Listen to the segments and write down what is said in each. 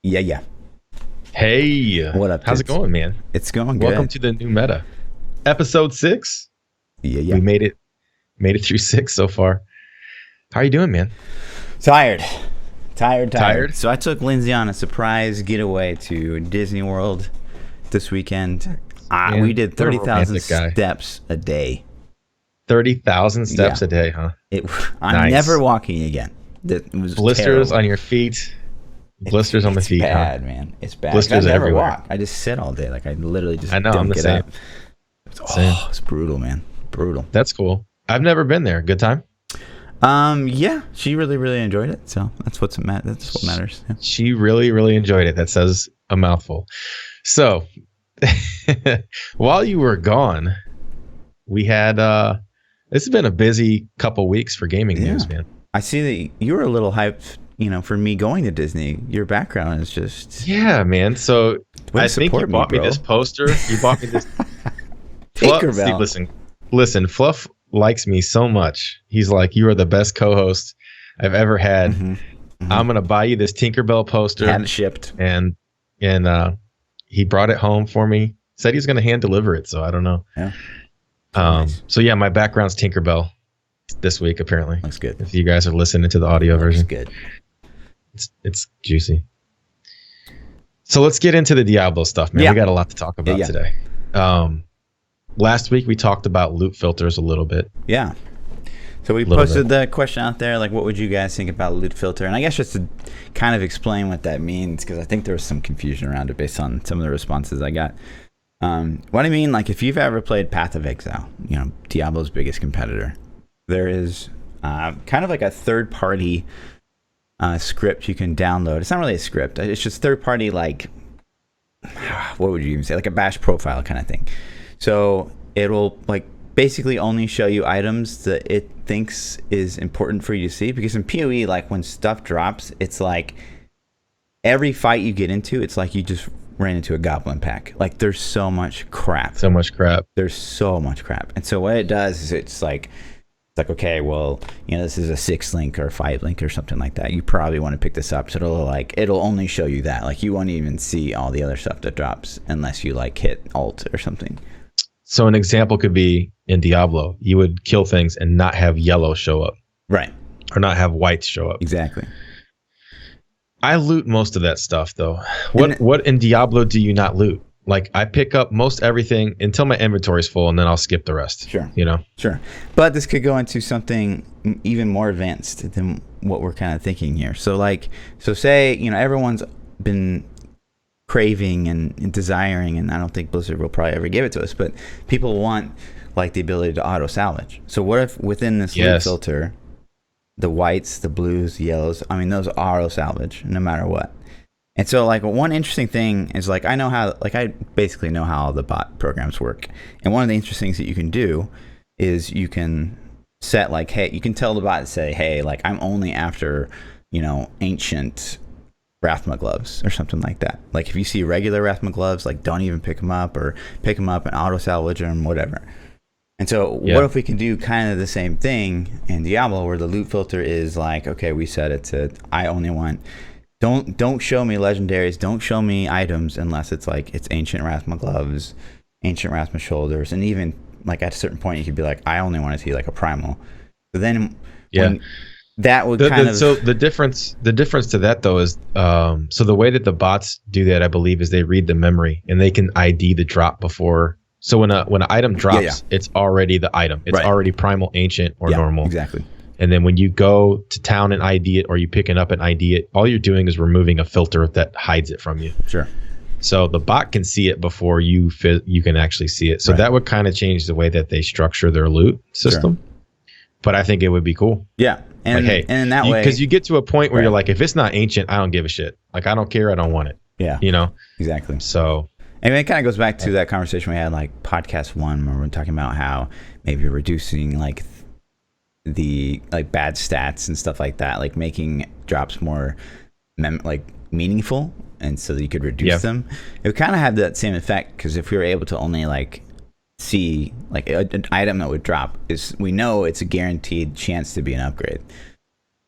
Yeah, yeah. Hey, What up, how's it dudes? going, man? It's going Welcome good. to the new meta, episode 6. Yeah, yeah. We made it through 6 so far. How are you doing, man? Tired. Tired. Tired? So I took Lindsay on a surprise getaway to Disney World this weekend. We Man, did what a 30,000 romantic guy. steps a day. 30,000 Yeah. steps a day, huh? It, I'm never Nice. walking again. It was Blisters terrible. on your feet. Blisters on my It's feet, huh? bad, man. It's bad. 'Cause Blisters I never everywhere. walk. I just sit all day. Like I literally just I know, don't I'm the get same. up. Same. It's brutal, man. Brutal. That's cool. I've never been there. Good time? Yeah, she really enjoyed it. So that's that's what matters. Yeah. She really enjoyed it. That says a mouthful. So, while you were gone, we had this has been a busy couple weeks for gaming Yeah. news, man. I see that you were a little hyped, for me going to Disney. Your background is just Yeah, man. So way I to think you support me, bought me bro. this poster. You bought me this. Fluff, Tinkerbell. see, listen. Fluff likes me so much. He's like, you are the best co-host I've ever had. Mhm. I'm gonna buy you this Tinkerbell poster, Had it shipped. and he brought it home for me. Said he's gonna hand deliver it, so I don't know. Yeah. Nice. So yeah, my background's Tinkerbell this week apparently. Looks good. If you guys are listening to the audio Looks version, good. it's juicy. So let's get into the Diablo stuff, man. Yeah. We got a lot to talk about Yeah. today. Last week we talked about loot filters a little bit. Yeah. So we Little posted the question out there, like, what would you guys think about loot filter? And I guess just to kind of explain what that means, because I think there was some confusion around it based on some of the responses I got. What I mean, like, if you've ever played Path of Exile, Diablo's biggest competitor, there is kind of like a third-party script you can download. It's not really a script. It's just third-party, like, what would you even say? Like a bash profile kind of thing. So it'll, like, basically only show you items that it thinks is important for you to see, because in PoE, like, when stuff drops, it's like every fight you get into, it's like you just ran into a goblin pack. Like, there's so much crap. So much crap. There's so much crap. And so what it does is it's like, okay, well, this is a 6 link or a 5 link or something like that. You probably want to pick this up. So it'll only show you that. Like, you won't even see all the other stuff that drops unless you, like, hit alt or something. So an example could be in Diablo, you would kill things and not have yellow show up, Right. or not have white show up. Exactly. I loot most of that stuff though. What in Diablo do you not loot? Like, I pick up most everything until my inventory's full, and then I'll skip the rest. Sure. Sure. But this could go into something even more advanced than what we're kind of thinking here. So say, everyone's been craving and desiring, and I don't think Blizzard will probably ever give it to us, but people want, like, the ability to auto salvage. So what if within this loot filter, the whites, the blues, the yellows, those auto salvage no matter what. And so, like, one interesting thing is, like, I basically know how all the bot programs work. And one of the interesting things that you can do is you can set, like, hey, you can tell the bot to say, hey, like, I'm only after, ancient Rathma gloves or something like that. Like, if you see regular Rathma gloves, like, don't even pick them up, or pick them up and auto salvage them, whatever. And so what if we can do kind of the same thing in Diablo, where the loot filter is like, okay, we set it to, I only want, don't show me legendaries, don't show me items unless it's like, it's ancient Rathma gloves, ancient Rathma shoulders, and even, like, at a certain point you could be like, I only want to see, like, a primal. So then that would So the difference to that though is so the way that the bots do that, I believe, is they read the memory and they can ID the drop before. So when an item drops, it's already the item. It's already primal, ancient, or normal. Exactly. And then when you go to town and ID it, or you pick it up and ID it, all you're doing is removing a filter that hides it from you. Sure. So the bot can see it before you can actually see it. So that would kind of change the way that they structure their loot system. Sure. But I think it would be cool. Yeah. And, like, hey, and in that way, because you get to a point where you're like, if it's not ancient, I don't give a shit. Like, I don't care. I don't want it. Yeah. Exactly. So. And it kind of goes back to that conversation we had, like, podcast 1, where we're talking about how maybe you're reducing, like, the, like, bad stats and stuff like that, like making drops more meaningful, and so that you could reduce them. It would kind of have that same effect, because if we were able to only, like, see, like, an item that would drop, is, we know it's a guaranteed chance to be an upgrade.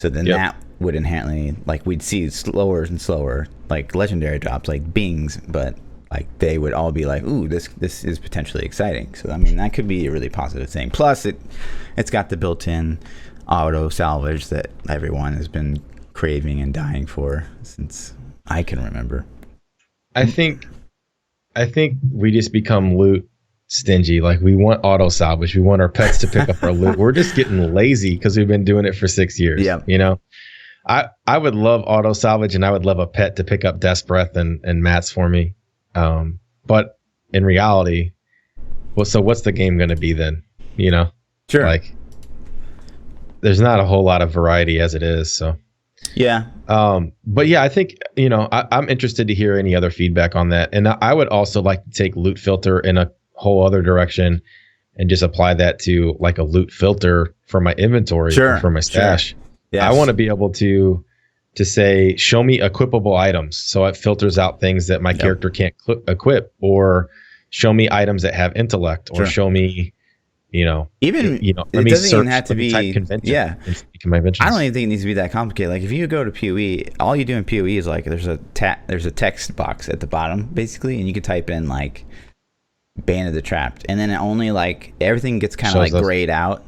So then that would inherently, like, we'd see slower and slower, like legendary drops, like bings, but like they would all be like, ooh, this is potentially exciting. So I mean, that could be a really positive thing. Plus, it's got the built-in auto salvage that everyone has been craving and dying for since I can remember. I think we just become loot stingy. Like, we want auto salvage. We want our pets to pick up our loot. We're just getting lazy because we've been doing it for 6 years. Yeah. You know, I would love auto salvage, and I would love a pet to pick up Death's Breath and mats for me. But in reality, so what's the game going to be then? You know, Sure. Like, there's not a whole lot of variety as it is. So. Yeah. But yeah, I think, you know, I'm interested to hear any other feedback on that. And I would also like to take loot filter in a whole other direction and just apply that to like a loot filter for my inventory, Sure, for my stash. sure. Yes. I want to be able to say, show me equipable items. So it filters out things that my character can't equip, or show me items that have intellect, or show me, you know, even, let me doesn't search even have to be, convention. yeah. My I don't even think it needs to be that complicated. Like if you go to PoE, all you do in PoE is like there's a text box at the bottom basically, and you can type in like Band of the Trapped, and then it only like everything gets kind of like grayed out.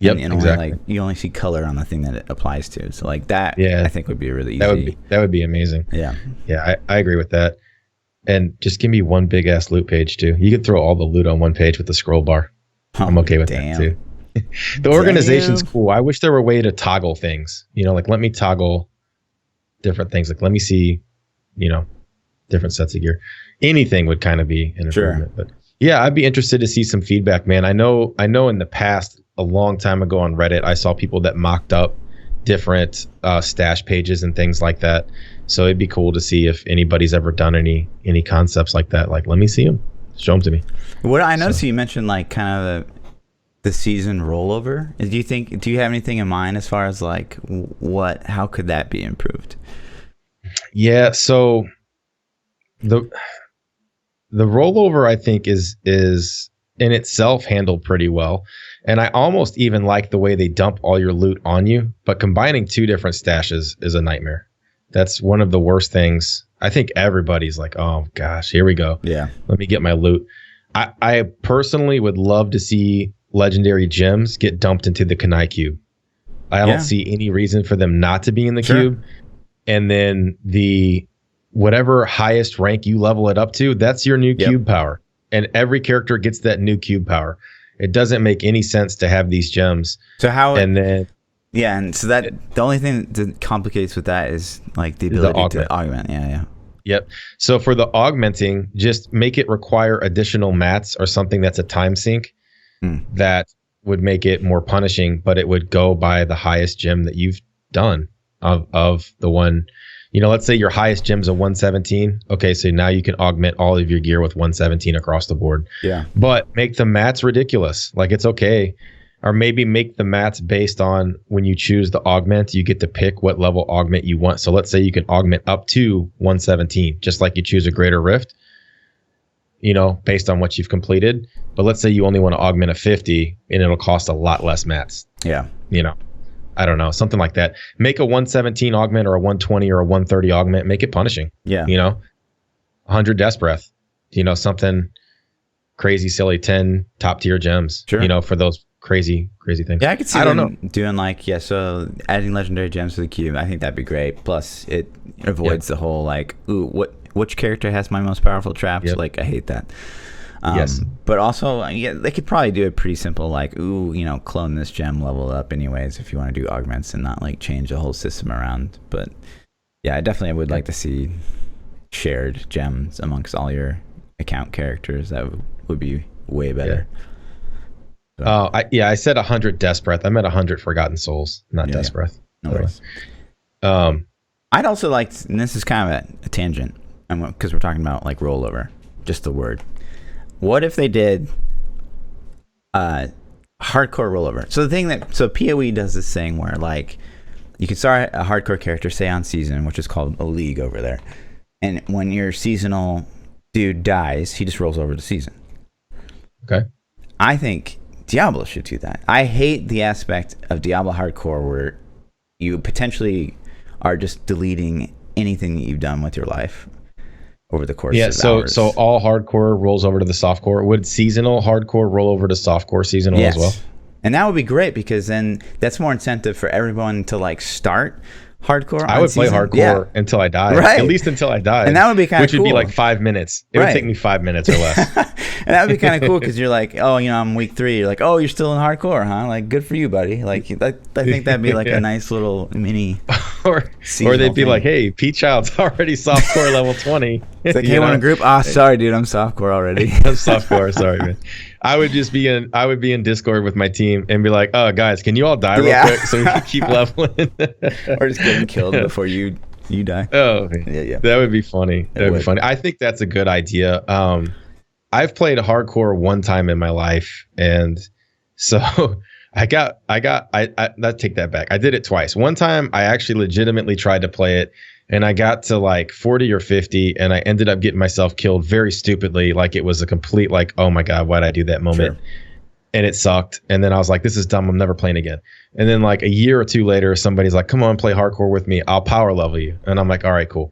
Yep, and exactly. Only, like you only see color on the thing that it applies to. So like that, yeah, I think would be really easy. That would be amazing. Yeah, I agree with that. And just give me one big ass loot page too. You could throw all the loot on one page with the scroll bar. I'm okay with that too. The organization's cool. I wish there were a way to toggle things. You know, like let me toggle different things. Like let me see, you know, different sets of gear. Anything would kind of be an improvement. But yeah, I'd be interested to see some feedback, man. I know in the past, a long time ago on Reddit, I saw people that mocked up different stash pages and things like that. So it'd be cool to see if anybody's ever done any concepts like that. Like, let me see them. Show them to me. What I noticed you mentioned like kind of the season rollover. Do you have anything in mind as far as like how could that be improved? Yeah, so the rollover I think is in itself handled pretty well. And I almost even like the way they dump all your loot on you, but combining two different stashes is a nightmare. That's one of the worst things. I think everybody's like, oh gosh, here we go. Yeah. Let me get my loot. I personally would love to see legendary gems get dumped into the Kanai cube. I don't see any reason for them not to be in the cube. And then whatever highest rank you level it up to, that's your new cube power. And every character gets that new cube power. It doesn't make any sense to have these gems. So how? And then and so that the only thing that complicates with that is like the ability to augment. Yeah. Yep. So for the augmenting, just make it require additional mats or something that's a time sink. That would make it more punishing, but it would go by the highest gem that you've done of the one. You know, let's say your highest gem's a 117. Okay, so now you can augment all of your gear with 117 across the board. Yeah. But make the mats ridiculous. Like, it's okay. Or maybe make the mats based on when you choose the augment, you get to pick what level augment you want. So let's say you can augment up to 117, just like you choose a greater rift, you know, based on what you've completed. But let's say you only want to augment a 50 and it'll cost a lot less mats. Yeah. You know. I don't know, something like that. Make a 117 augment or a 120 or a 130 augment. Make it punishing. Yeah. You know, 100 Death's Breath. You know, something crazy, silly, 10 top tier gems. Sure. You know, for those crazy things. Yeah, I could see them doing like, so adding legendary gems to the cube. I think that'd be great. Plus, it avoids the whole like, ooh, which character has my most powerful traps? Like, I hate that. Yes. But also, they could probably do it pretty simple, like, ooh, you know, clone this gem, level it up anyways, if you want to do augments and not like change the whole system around. But yeah, I definitely would like to see shared gems amongst all your account characters. That would be way better. So. I said 100 Death's Breath. I meant 100 Forgotten Souls, not Death's Breath. No worries. I'd also like, and this is kind of a tangent, because we're talking about like rollover, just the word. What if they did hardcore rollover? So PoE does this thing where like you can start a hardcore character, say on season, which is called a league over there. And when your seasonal dude dies, he just rolls over to season. Okay. I think Diablo should do that. I hate the aspect of Diablo hardcore where you potentially are just deleting anything that you've done with your life over the course of so hours. so all hardcore rolls over to the softcore. Would seasonal hardcore roll over to softcore seasonal as well? And that would be great, because then that's more incentive for everyone to like start hardcore. I would play hardcore until I die. Right. At least until I die. And that would be kind of cool. Which would be like 5 minutes. It would take me 5 minutes or less. And that would be kind of cool, because you're like, oh, I'm week 3. You're like, oh, you're still in hardcore, huh? Like, good for you, buddy. Like, I think that'd be like a nice little mini or they'd be like, hey, ThaPChild's already softcore level 20. It's like, hey, want a group? Sorry, dude, I'm softcore already. I'm softcore, sorry, man. I would be in Discord with my team and be like, oh, guys, can you all die real quick so we can keep leveling? Or just getting killed before you die. Oh, yeah. That would be funny. That would be funny. I think that's a good idea. I've played hardcore one time in my life, and so I take that back. I did it twice. One time I actually legitimately tried to play it, and I got to like 40 or 50, and I ended up getting myself killed very stupidly. Like it was a complete like, oh my God, why'd I do that moment? Sure. And it sucked. And then I was like, this is dumb. I'm never playing again. And then like a year or two later, somebody's like, come on, play hardcore with me. I'll power level you. And I'm like, all right, cool.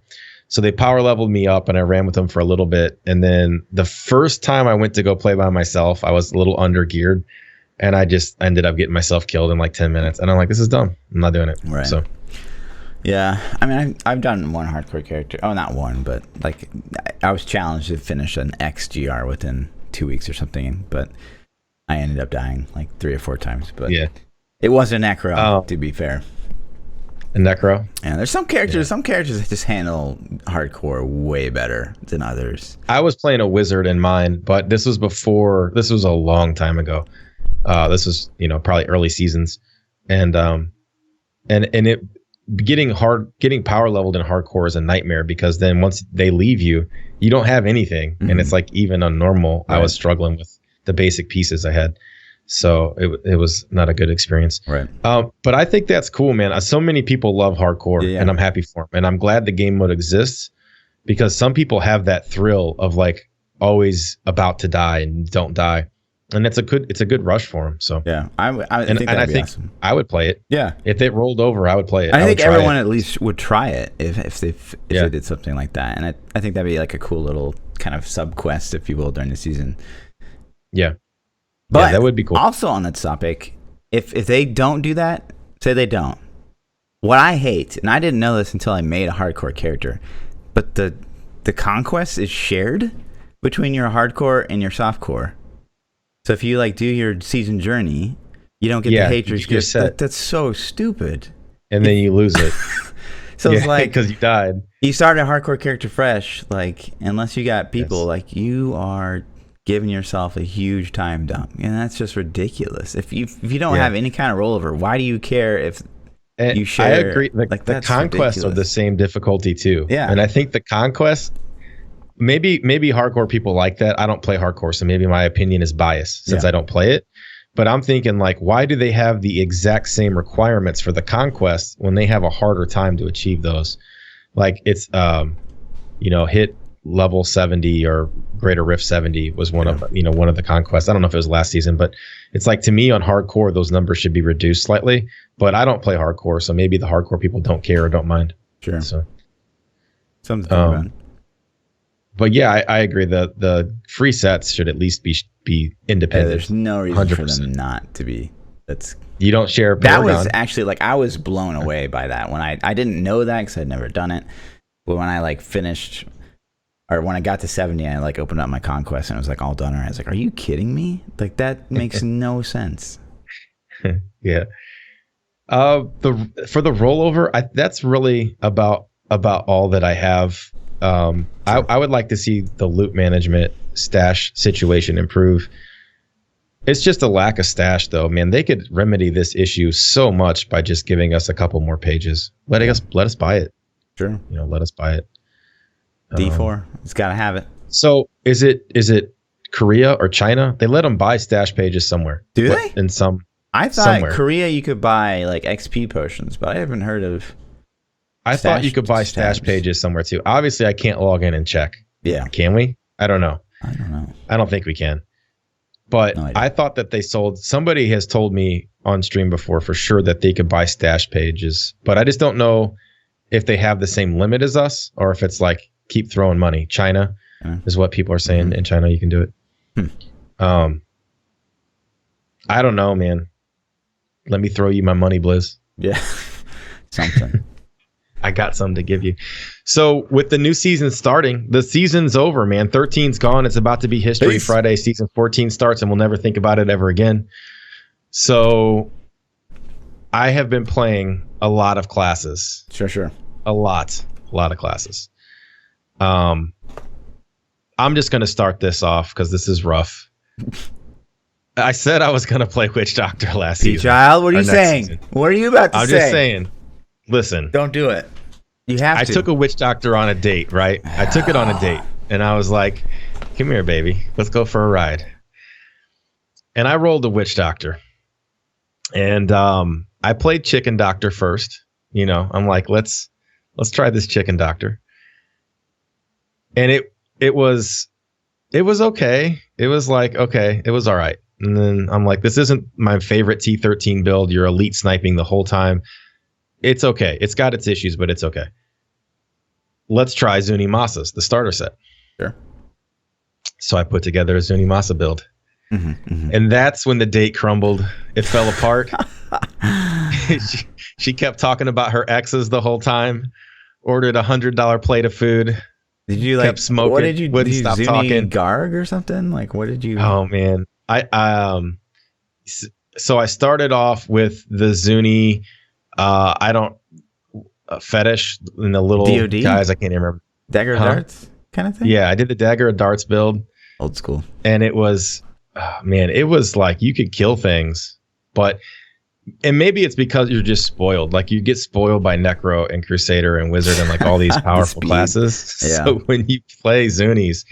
So they power leveled me up, and I ran with them for a little bit. And then the first time I went to go play by myself, I was a little under geared, and I just ended up getting myself killed in like 10 minutes. And I'm like, this is dumb. I'm not doing it. Right. So. Yeah, I mean, I've done one hardcore character. Oh, not one, but like I was challenged to finish an XGR within 2 weeks or something, but I ended up dying like 3 or 4 times. But yeah, it was a necro, to be fair. A necro? Yeah, there's some characters that just handle hardcore way better than others. I was playing a wizard in mine, but this was a long time ago. This was, probably early seasons, and it getting power leveled in hardcore is a nightmare, because then once they leave you, you don't have anything, and it's like even on normal, right. I was struggling with the basic pieces I had. So it was not a good experience. Right. But I think that's cool, man. So many people love hardcore, and I'm happy for them. And I'm glad the game mode exists, because some people have that thrill of like always about to die and don't die. And it's a good rush for them. So yeah, I think awesome. I would play it. Yeah. If it rolled over, I would play it. I think everyone at least would try it if they did something like that. And I think that'd be like a cool little kind of sub quest, if you will, during the season. Yeah. But that would be cool. Also on that topic, if they don't do that, say they don't. What I hate, and I didn't know this until I made a hardcore character, but the conquest is shared between your hardcore and your softcore. So if you like do your season journey, you don't get the hatred gift. That's so stupid. And then you lose it. So it's like, because you died. You started a hardcore character fresh, like unless you got people, like you are giving yourself a huge time dump, and that's just ridiculous. If you don't have any kind of rollover, why do you care if you share? I agree. The conquests are the same difficulty too. Yeah, and I think the conquest, maybe hardcore people like that. I don't play hardcore, so maybe my opinion is biased since I don't play it. But I'm thinking like, why do they have the exact same requirements for the conquest when they have a harder time to achieve those? Like it's hit level 70 or greater rift 70 was one of the conquests. I don't know if it was last season, but it's like, to me on hardcore, those numbers should be reduced slightly, but I don't play hardcore, so maybe the hardcore people don't care or don't mind. Sure. So something to think about. But yeah, I agree. The free sets should at least be independent. There's no reason 100%. For them not to be. You don't share Paragon. That was actually like, I was blown away by that when I didn't know that because I'd never done it, but when I like finished. Or when I got to 70, I like opened up my conquest and it was like all done. And I was like, "Are you kidding me? Like that makes no sense." Yeah. For the rollover, that's really about all that I have. I would like to see the loot management stash situation improve. It's just a lack of stash, though. Man, they could remedy this issue so much by just giving us a couple more pages. Let us buy it. Sure. Let us buy it. D4, it's got to have it. So is it Korea or China? They let them buy stash pages somewhere. Do they? In some. I thought somewhere. Korea you could buy like XP potions, but I haven't heard of. I thought you could buy stash pages somewhere too. Obviously, I can't log in and check. Yeah. Can we? I don't know. I don't know. I don't think we can. But no, I thought that they sold. Somebody has told me on stream before for sure that they could buy stash pages, but I just don't know if they have the same limit as us or if it's like keep throwing money. China is what people are saying. In China, you can do it. I don't know, man. Let me throw you my money, Blizz. Yeah, something. I got something to give you. So with the new season starting, the season's over, man. 13's gone. It's about to be history. Peace. Friday, season 14 starts, and we'll never think about it ever again. So I have been playing a lot of classes. Sure. A lot of classes. I'm just going to start this off because this is rough. I said I was going to play Witch Doctor last season. ThaPChild, what are you saying? Season. What are you about to say? I'm just saying. Listen. Don't do it. You have to. I took a Witch Doctor on a date, right? I took it on a date. And I was like, come here, baby. Let's go for a ride. And I rolled a Witch Doctor. And I played Chicken Doctor first. You know, I'm like, let's try this Chicken Doctor. And it was okay. It was like, okay, it was all right. And then I'm like, this isn't my favorite T13 build. You're elite sniping the whole time. It's okay. It's got its issues, but it's okay. Let's try Zuni Masas, the starter set. Sure. So I put together a Zuni Masa build. And that's when the date crumbled. It fell apart. she kept talking about her exes the whole time. Ordered $100 plate of food. Did you kept smoking? What did you wouldn't did you stop Zuni talking? Garg or something? Like, what did you? Oh man, so I started off with the Zuni. Fetish in the little DOD? guys. I can't even remember. Dagger of darts kind of thing. Yeah, I did the Dagger of Darts build. Old school. And it was, man, it was like you could kill things, and maybe it's because you're just spoiled. Like you get spoiled by Necro and Crusader and Wizard and like all these powerful classes. Yeah. So when you play Zunis,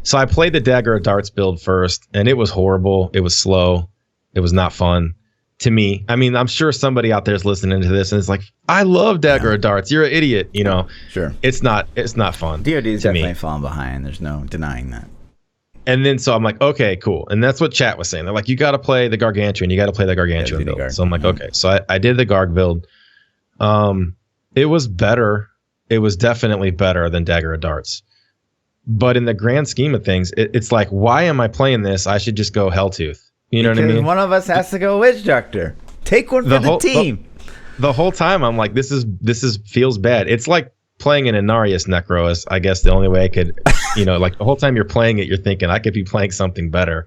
so I played the Dagger of Darts build first, and it was horrible. It was slow. It was not fun to me. I mean, I'm sure somebody out there is listening to this and it's like, I love Dagger of Darts. You're an idiot. You know, sure. It's not fun. DOD is definitely falling behind. There's no denying that. And then so I'm like, okay, cool. And that's what chat was saying. They're like, you got to play the Gargantuan. You got to play the Gargantuan build. So I'm like, okay. So I did the Garg build. It was better. It was definitely better than Dagger of Darts. But in the grand scheme of things, it's like, why am I playing this? I should just go Helltooth. You know what I mean? One of us has to go Witch Doctor. Take one for the team. The whole time I'm like, this feels bad. It's like playing an Inarius Necro is, I guess, the only way I could, like the whole time you're playing it, you're thinking I could be playing something better.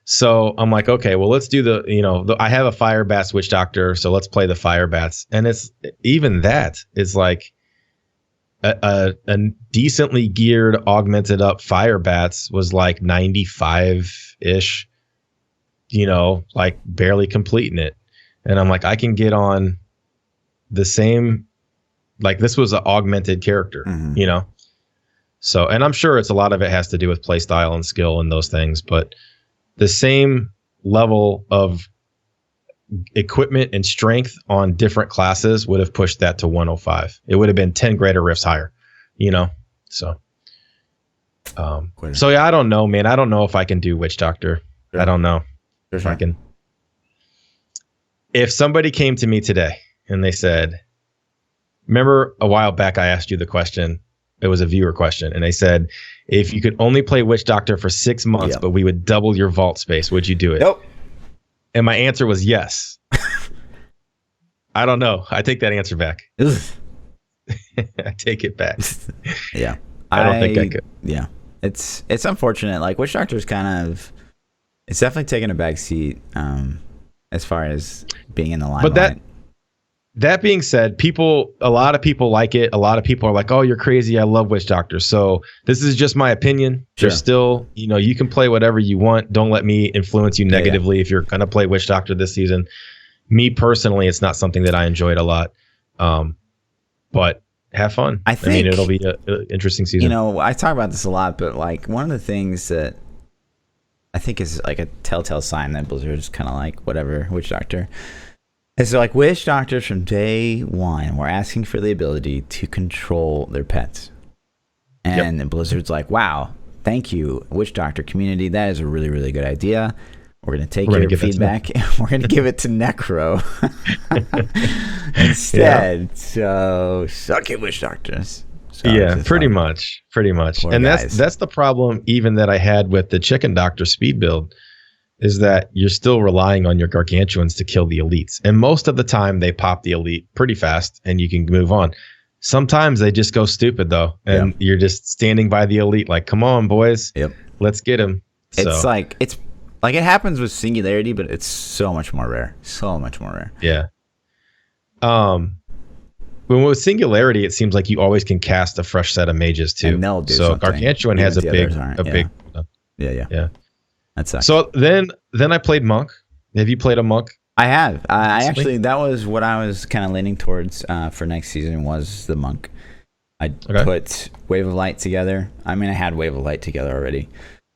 So I'm like, okay, well, let's do I have a Fire Bats Witch Doctor, so let's play the Fire Bats. And it's even that is like a decently geared, augmented up Fire Bats was like 95-ish, like barely completing it. And I'm like, I can get on the same, like this was an augmented character, So, and I'm sure a lot of it has to do with play style and skill and those things, but the same level of equipment and strength on different classes would have pushed that to 105. It would have been 10 greater rifts higher, So, so yeah, I don't know, man. I don't know if I can do Witch Doctor. Sure. I don't know if I can. If somebody came to me today and they said, remember a while back I asked you the question, it was a viewer question, and they said, if you could only play Witch Doctor for 6 months, but we would double your vault space, would you do it? Nope. And my answer was yes. I don't know. I take that answer back. I take it back. Yeah. I don't think I could. Yeah. It's unfortunate. Like Witch Doctor's it's definitely taken a back seat as far as being in the limelight. But that being said, a lot of people like it. A lot of people are like, oh, you're crazy. I love Witch Doctor. So this is just my opinion. Sure. There's still, you can play whatever you want. Don't let me influence you negatively if you're going to play Witch Doctor this season. Me personally, it's not something that I enjoyed a lot. But have fun. I mean, it'll be an interesting season. I talk about this a lot, but like one of the things that I think is like a telltale sign that Blizzard's kind of like whatever Witch Doctor. It's like Witch Doctors from day one were asking for the ability to control their pets. And Blizzard's like, wow, thank you, Witch Doctor community. That is a really, really good idea. We're going to take your feedback and we're going to give it to Necro instead. Yeah. So suck it, Witch Doctors. Yeah, pretty much. Poor and guys. That's the problem even that I had with the Chicken Doctor speed build, is that you're still relying on your gargantuans to kill the elites. And most of the time they pop the elite pretty fast and you can move on. Sometimes they just go stupid though. And you're just standing by the elite like, come on, boys. Yep. Let's get him. It's like it happens with Singularity, but it's so much more rare. So much more rare. Yeah. When with Singularity, it seems like you always can cast a fresh set of mages too. And they'll do so something. Gargantuan has a big. Yeah. That sucks. So then I played Monk. Have you played a Monk? I have. I actually, that was what I was kind of leaning towards for next season, was the Monk. I put Wave of Light together. I mean, I had Wave of Light together already,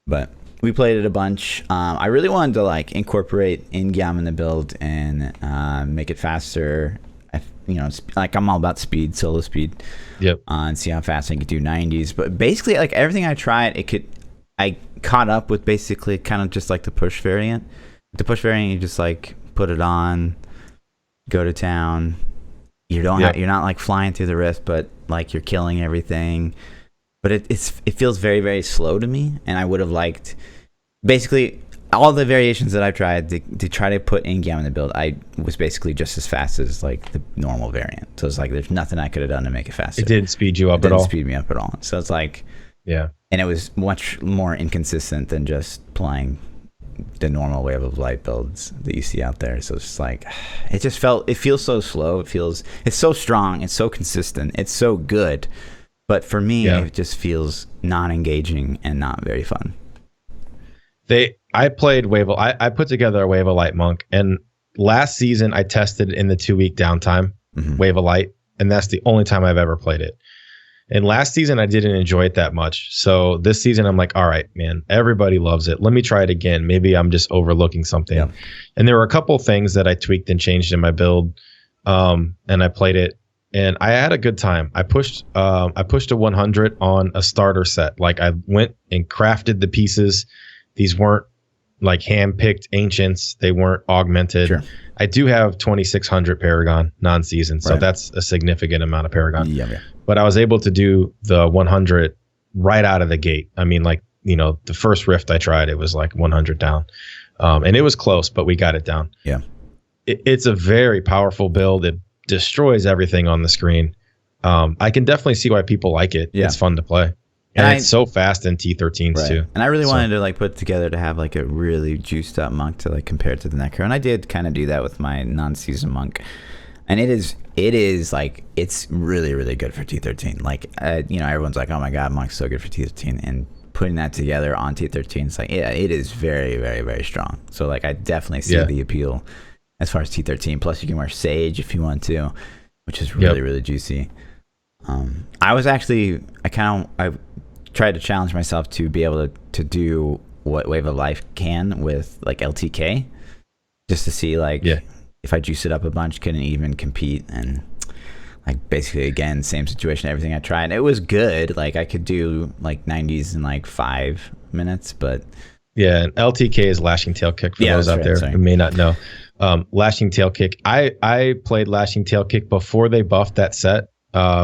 but we played it a bunch. I really wanted to like incorporate in-game in the build and make it faster. Like I'm all about speed, solo speed. Yep. And see how fast I could do 90s. But basically, like everything I tried, I caught up with basically kind of just like the push variant. The push variant, you just like put it on, go to town. You're not like flying through the rift, but like you're killing everything. But it feels very, very slow to me, and I would have liked basically all the variations that I've tried to try to put in-game in the build. I was basically just as fast as like the normal variant. So it's like there's nothing I could have done to make it faster. It didn't speed you up at all. It didn't speed me up at all. So it's like, yeah. And it was much more inconsistent than just playing the normal Wave of Light builds that you see out there. So it's just like, it feels so slow. It's so strong. It's so consistent. It's so good. But for me, it just feels non-engaging and not very fun. I played I put together a Wave of Light Monk, and last season I tested in the 2-week downtime Wave of Light, and that's the only time I've ever played it. And last season I didn't enjoy it that much. So this season I'm like, all right, man, everybody loves it. Let me try it again. Maybe I'm just overlooking something. Yep. And there were a couple things that I tweaked and changed in my build, and I played it, and I had a good time. I pushed a 100 on a starter set. Like I went and crafted the pieces. These weren't like hand-picked ancients. They weren't augmented. Sure. I do have 2,600 Paragon non-season, so that's a significant amount of Paragon. Yeah. But I was able to do the 100 right out of the gate. I mean, like, the first rift I tried, it was like 100 down. And it was close, but we got it down. Yeah. It's a very powerful build. It destroys everything on the screen. I can definitely see why people like it. Yeah. It's fun to play. And it's so fast in T13s too. And I really wanted to like put together to have like a really juiced up monk to like compare it to the Necro. And I did kind of do that with my non-season monk. And it is like, it's really, really good for T13. Like, everyone's like, oh my God, monk's so good for T13. And putting that together on T13, it's like, yeah, it is very, very, very strong. So like, I definitely see the appeal as far as T13. Plus you can wear Sage if you want to, which is really, really juicy. I tried to challenge myself to be able to do what Wave of Life can with like LTK, just to see like if I juice it up a bunch, couldn't even compete. And like basically again, same situation, everything I tried. It was good. Like I could do like 90s in like 5 minutes, but yeah, and LTK is Lashing Tail Kick for those out there who may not know. Lashing Tail Kick. I played Lashing Tail Kick before they buffed that set.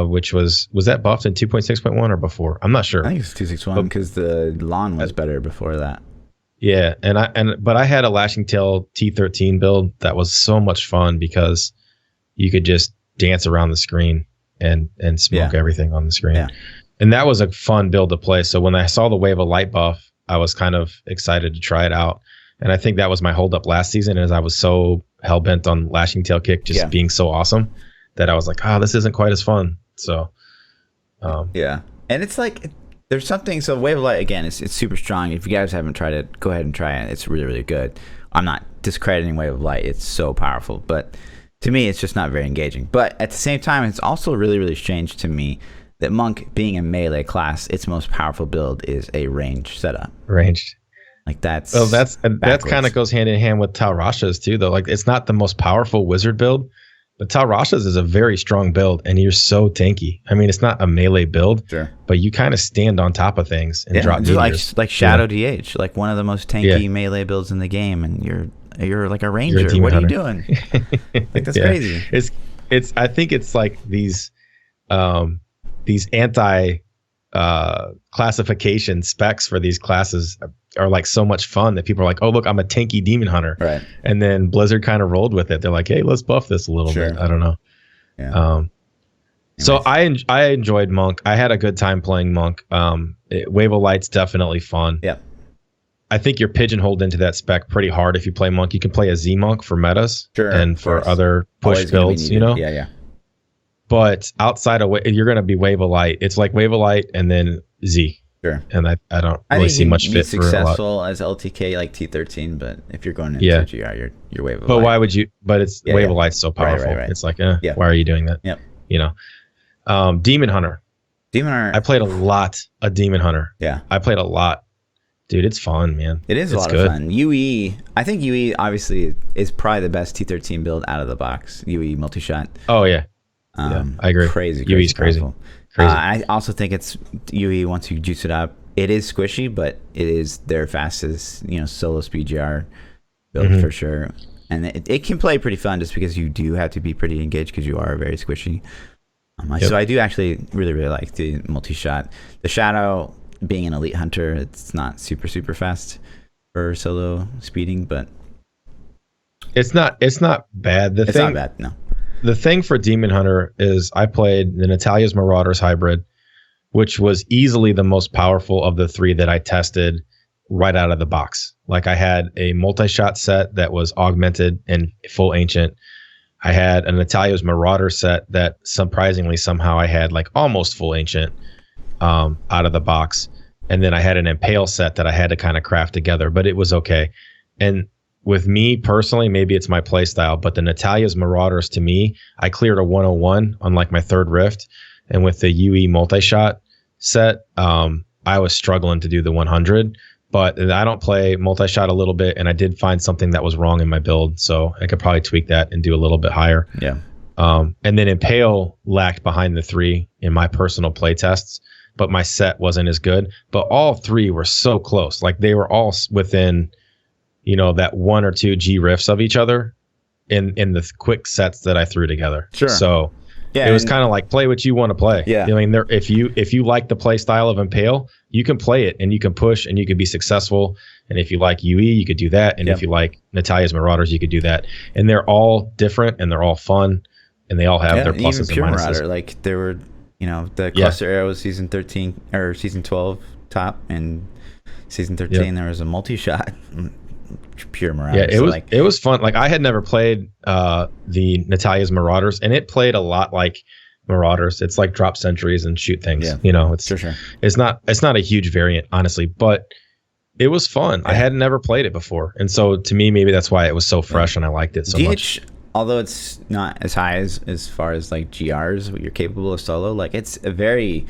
Which was that buffed in 2.6.1 or before? I'm not sure. I think it's 2.6.1 because the lawn was better before that. Yeah, but I had a Lashing Tail T13 build that was so much fun because you could just dance around the screen and smoke everything on the screen. Yeah. And that was a fun build to play. So when I saw the Wave of Light buff, I was kind of excited to try it out. And I think that was my holdup last season, as I was so hell bent on Lashing Tail Kick just being so awesome that I was like, this isn't quite as fun. So, and it's like there's something. So Wave of Light again, it's super strong. If you guys haven't tried it, go ahead and try it. It's really, really good. I'm not discrediting Wave of Light. It's so powerful, but to me, it's just not very engaging. But at the same time, it's also really, really strange to me that Monk, being a melee class, its most powerful build is a ranged setup. Ranged. Like that's kind of goes hand in hand with Tal Rasha's too, though. Like it's not the most powerful wizard build, But Talrasha's is a very strong build, and you're so tanky. I mean, it's not a melee build, Sure. but you kind of stand on top of things and drop just meteors. like Shadow DH, like one of the most tanky melee builds in the game, and you're like a ranger. What are you doing? Like that's crazy. It's I think it's like these anti classification specs for these classes are like so much fun that people are like, oh look, I'm a tanky demon hunter, right? And then Blizzard kind of rolled with it. They're like, hey, let's buff this a little bit. I don't know. Yeah. So I enjoyed Monk. I had a good time playing Monk. Wave of Light's definitely fun. Yeah. I think you're pigeonholed into that spec pretty hard if you play Monk. You can play a Z Monk for metas and for other push builds, you know? Yeah. But outside of you're going to be Wave of Light. It's like Wave of Light and then Z. Sure. And I don't really see much fit for a lot. Successful as LTK like T13, but if you're going into GR, you're Wave of Light. But why would you? But it's Wave of Light's so powerful. Right. It's like, why are you doing that? Yep. You know, Demon Hunter. I played a lot of Demon Hunter. Yeah. I played a lot. Dude, it's fun, man. It is a lot of fun. UE, I think UE obviously is probably the best T13 build out of the box. UE multi-shot. Oh yeah. I agree. Crazy. UE's crazy. I also think it's UE once you juice it up. It is squishy, but it is their fastest, solo speed GR build for sure. And it can play pretty fun just because you do have to be pretty engaged because you are very squishy. So I do actually really, really like the multi-shot. The Shadow, being an elite hunter, it's not super, super fast for solo speeding, but it's not bad. It's not bad, no. The thing for Demon Hunter is I played the Natalia's Marauders hybrid, which was easily the most powerful of the three that I tested right out of the box. Like I had a multi-shot set that was augmented and full ancient. I had a Natalia's Marauder set that surprisingly somehow I had like almost full ancient out of the box. And then I had an Impale set that I had to kind of craft together, but it was okay. And with me personally, maybe it's my play style, but the Natalia's Marauders to me, I cleared a 101 on like my third rift. And with the UE multi-shot set, I was struggling to do the 100, but I don't play multi-shot a little bit. And I did find something that was wrong in my build. So I could probably tweak that and do a little bit higher. Yeah. And then Impale lacked behind the three in my personal play tests, but my set wasn't as good. But all three were so close. Like they were all within, that 1 or 2 G riffs of each other in the quick sets that I threw together. Sure. So it was kind of like play what you want to play. Yeah. I mean, if you like the play style of Impale, you can play it and you can push and you can be successful. And if you like UE, you could do that. And if you like Natalia's Marauders, you could do that. And they're all different and they're all fun and they all have their pluses and minuses. Marauder, like there were, the cluster arrows season 13 or season 12 top, and season 13 there was a multi-shot. Pure Marauder. Yeah, it was fun. Like I had never played the Natalia's Marauders, and it played a lot like Marauders. It's like drop sentries and shoot things. Yeah. It's sure. It's not a huge variant, honestly, but it was fun. Yeah. I had never played it before, and so to me, maybe that's why it was so fresh and I liked it so much. Although it's not as high as far as like GRs, what you're capable of solo, like it's a very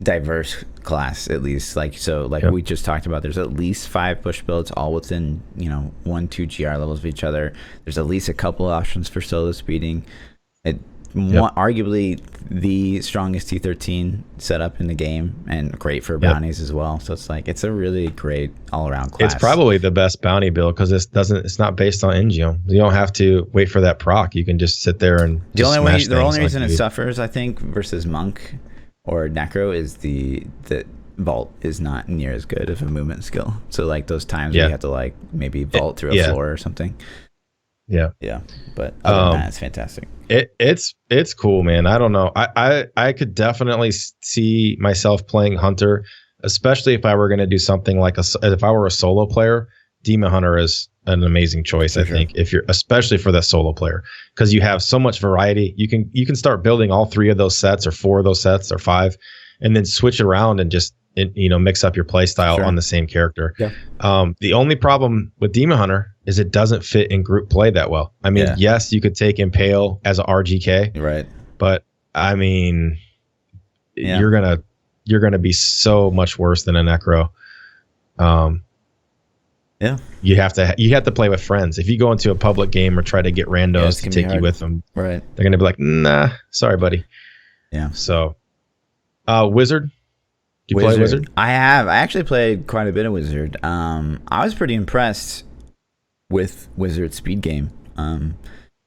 diverse class, at least. We just talked about, there's at least 5 push builds all within 1-2 GR levels of each other. There's at least a couple of options for solo speeding. Arguably the strongest T13 setup in the game, and great for bounties as well. So it's a really great all-around class. It's probably the best bounty build because it's not based on Ingeom. You don't have to wait for that proc. You can just sit there and the only reason it suffers, I think, versus Monk or Necro is the Vault is not near as good of a movement skill. So like those times where you have to maybe vault through a floor or something. Yeah. But other than that, it's fantastic. It's cool, man. I don't know. I could definitely see myself playing Hunter, especially if I were going to do something like if I were a solo player. Demon Hunter is an amazing choice, I think, if you're especially for that solo player, because you have so much variety. You can start building all 3 of those sets or 4 of those sets or 5, and then switch around and just mix up your play style on the same character. Yeah. The only problem with Demon Hunter is it doesn't fit in group play that well. I mean, yes, you could take Impale as a RGK, right? But I mean, you're gonna be so much worse than a Necro. Yeah. You have to play with friends. If you go into a public game or try to get randos to take you with them, right? They're gonna be like, nah, sorry, buddy. Yeah. So, Wizard. Do you play Wizard? I have. I actually played quite a bit of Wizard. I was pretty impressed with Wizard speed game.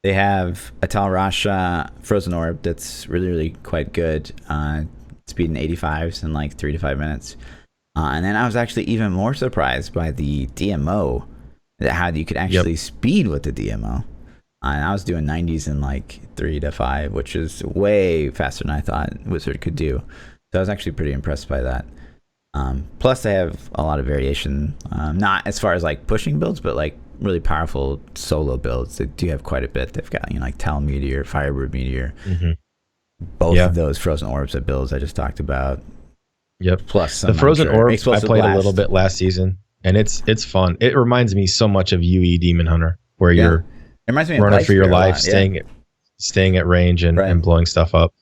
They have a Tal Rasha Frozen Orb that's really, really quite good. Speed in 85s in like 3 to 5 minutes. And then I was actually even more surprised by the DMO, that how you could actually speed with the DMO. And I was doing 90s in like 3 to 5, which is way faster than I thought Wizard could do. So I was actually pretty impressed by that. Plus, they have a lot of variation, not as far as like pushing builds, but like really powerful solo builds. They do have quite a bit. They've got, like Tal Meteor, Firebird Meteor, both of those Frozen Orbs that builds I just talked about. Yep. Plus some, the Frozen Orbs I played Blast. a little bit last season, and it's fun. It reminds me so much of UE Demon Hunter, where you're it reminds me running of for your life, staying at range and blowing stuff up.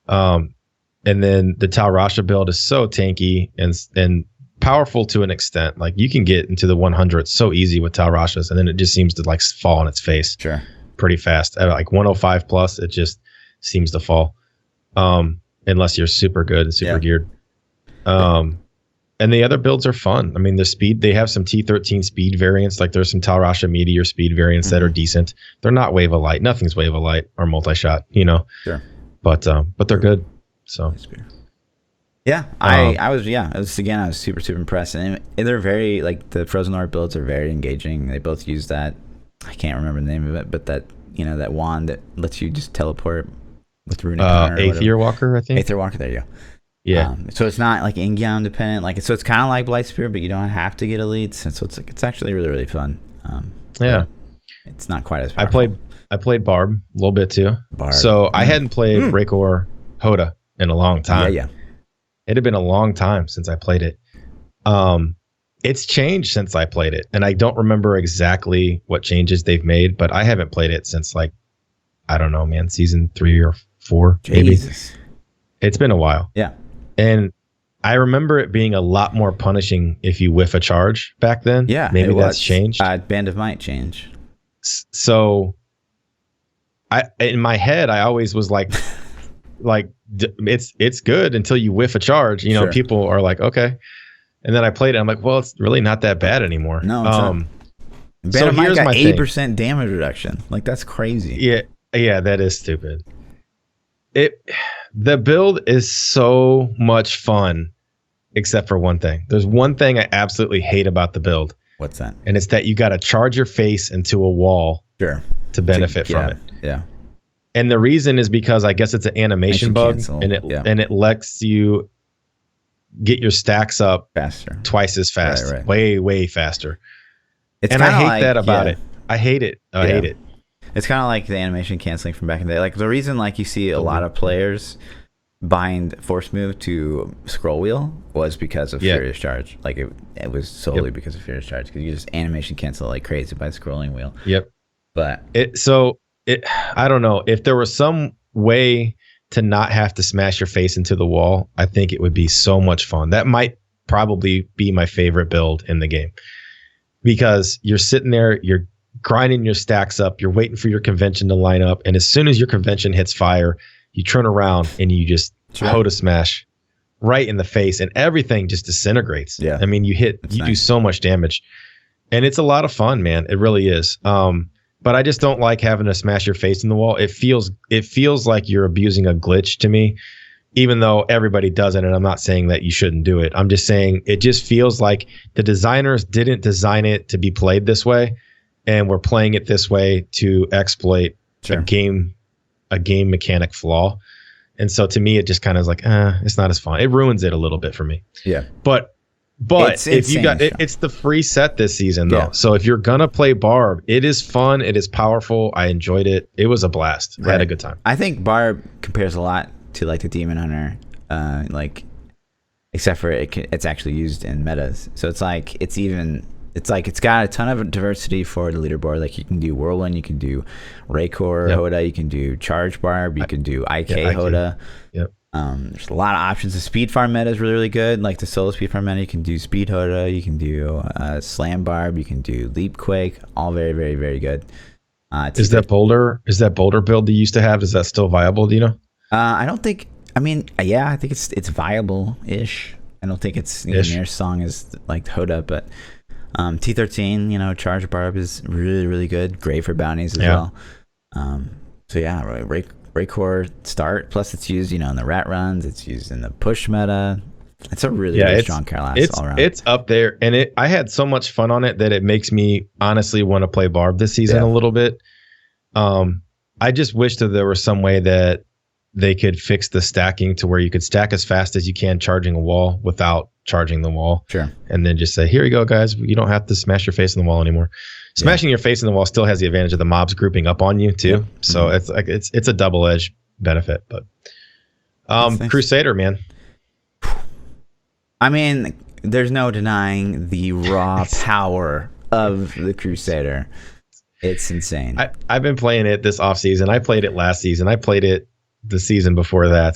And then the Tal Rasha build is so tanky and powerful to an extent. Like you can get into the 100s so easy with Tal Rashas, and then it just seems to like fall on its face pretty fast. At like 105 plus, it just seems to fall. Unless you're super good and super geared. And the other builds are fun. I mean, they have some T13 speed variants. Like there's some Tal Rasha Meteor speed variants that are decent. They're not Wave of Light. Nothing's Wave of Light or multi-shot, Sure. But they're good. So I was super, super impressed. And they're very, like, the Frozen Orb builds are very engaging. They both use that, I can't remember the name of it, but that, that wand that lets you just teleport with Runic Aether Walker, I think. Aether Walker, there you go. Yeah. So it's not like Ingion dependent, like so it's kind of like Blight Spear, but you don't have to get elites, and so it's actually really, really fun. It's not quite as powerful. I played Barb a little bit too. So I hadn't played Breakor Hoda in a long time. Yeah. It had been a long time since I played it. It's changed since I played it, and I don't remember exactly what changes they've made, but I haven't played it since like, I don't know, man, season 3 or 4, Jesus. maybe. It's been a while. Yeah. And I remember it being a lot more punishing if you whiff a charge back then. Yeah. Maybe that's changed. Band of Might change. So in my head, I always was like, it's good until you whiff a charge. People are like, okay. And then I played it. I'm like, well, it's really not that bad anymore. No, it's not. Band of Might got 8% damage reduction. Like, that's crazy. Yeah, that is stupid. The build is so much fun, except for one thing. There's one thing I absolutely hate about the build. What's that? And it's that you got to charge your face into a wall to benefit from it. Yeah. And the reason is because I guess it's an animation bug, and it lets you get your stacks up faster, twice as fast, way faster. I hate that about it. I hate it. I hate it. It's kind of like the animation canceling from back in the day. Like the reason, like you see a lot of players bind force move to scroll wheel was because of Furious Charge. Like it was solely because of Furious Charge, because you just animation cancel like crazy by scrolling wheel. Yep. But I don't know if there was some way to not have to smash your face into the wall. I think it would be so much fun. That might probably be my favorite build in the game, because you're sitting there, you're grinding your stacks up, you're waiting for your convention to line up, and as soon as your convention hits fire, you turn around and you just Hoda smash right in the face, and everything just disintegrates. Yeah. I mean, you do so much damage, and it's a lot of fun, man. It really is. But I just don't like having to smash your face in the wall. It feels like you're abusing a glitch to me, even though everybody does it, and I'm not saying that you shouldn't do it. I'm just saying it just feels like the designers didn't design it to be played this way, and we're playing it this way to exploit a game mechanic flaw. And so to me, it just kind of is like, it's not as fun. It ruins it a little bit for me. Yeah. But if you got it's the free set this season though. Yeah. So if you're gonna play Barb, it is fun. It is powerful. I enjoyed it. It was a blast. I had a good time. I think Barb compares a lot to like the Demon Hunter, except for it's actually used in metas. So it's like it's got a ton of diversity for the leaderboard. Like you can do Whirlwind, you can do Raycore Hoda, you can do Charge Barb, you can do IK Hoda. Yep. There's a lot of options. The speed farm meta is really, really good. Like the solo speed farm meta, you can do speed Hoda, you can do slam barb, you can do leap quake. All very, very, very good. Is that boulder build you used to have? Is that still viable? Do you know? I don't think. I mean, yeah, I think it's viable-ish. I don't think it's near as strong as like Hoda, but T13, charge barb is really, really good. Great for bounties as well. So yeah, right. Raycore start. Plus, it's used, in the rat runs. It's used in the push meta. It's a really, really strong class all around. It's up there, and I had so much fun on it that it makes me honestly want to play Barb this season a little bit. I just wish that there was some way that they could fix the stacking to where you could stack as fast as you can charging a wall wwithout charging the wall. Sure. And then just say, here you go, guys. You don't have to smash your face in the wall anymore. Smashing your face in the wall still has the advantage of the mobs grouping up on you too. Yep. So it's like it's a double-edged benefit. But nice. Crusader, man. I mean, there's no denying the raw power of the Crusader. It's insane. I've been playing it this off season. I played it last season. I played it the season before that.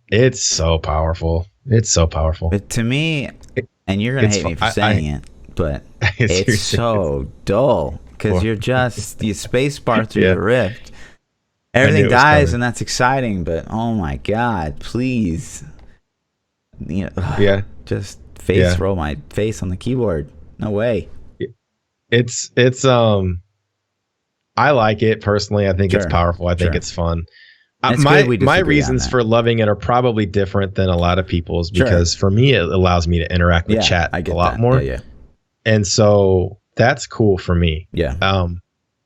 It's so powerful. It's so powerful. But to me, and you're gonna hate me for saying it, but it's so dull because you space bar through the rift. Everything dies, and that's exciting. But oh my god, please, just roll my face on the keyboard. No way. It's I like it personally. I think it's powerful. I think it's fun. My reasons for loving it are probably different than a lot of people's because for me, it allows me to interact with chat a lot more. Yeah. And so that's cool for me. Yeah.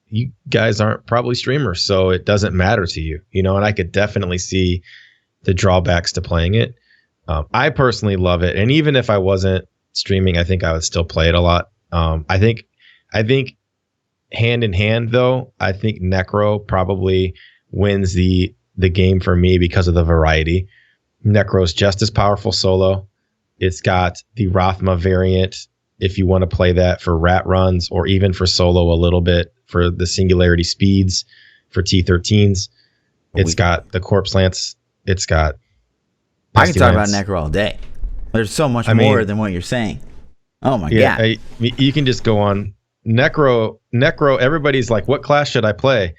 You guys aren't probably streamers, so it doesn't matter to you, and I could definitely see the drawbacks to playing it. I personally love it. And even if I wasn't streaming, I think I would still play it a lot. I think hand in hand though, I think Necro probably wins the game for me because of the variety. Necro's just as powerful solo. It's got the Rothma variant if you want to play that for rat runs or even for solo a little bit for the singularity speeds for T13s. It's got the corpse lance. It's got I can talk about Necro all day. There's so much more than what you're saying. Oh my god. You can just go on Necro, everybody's like, what class should I play?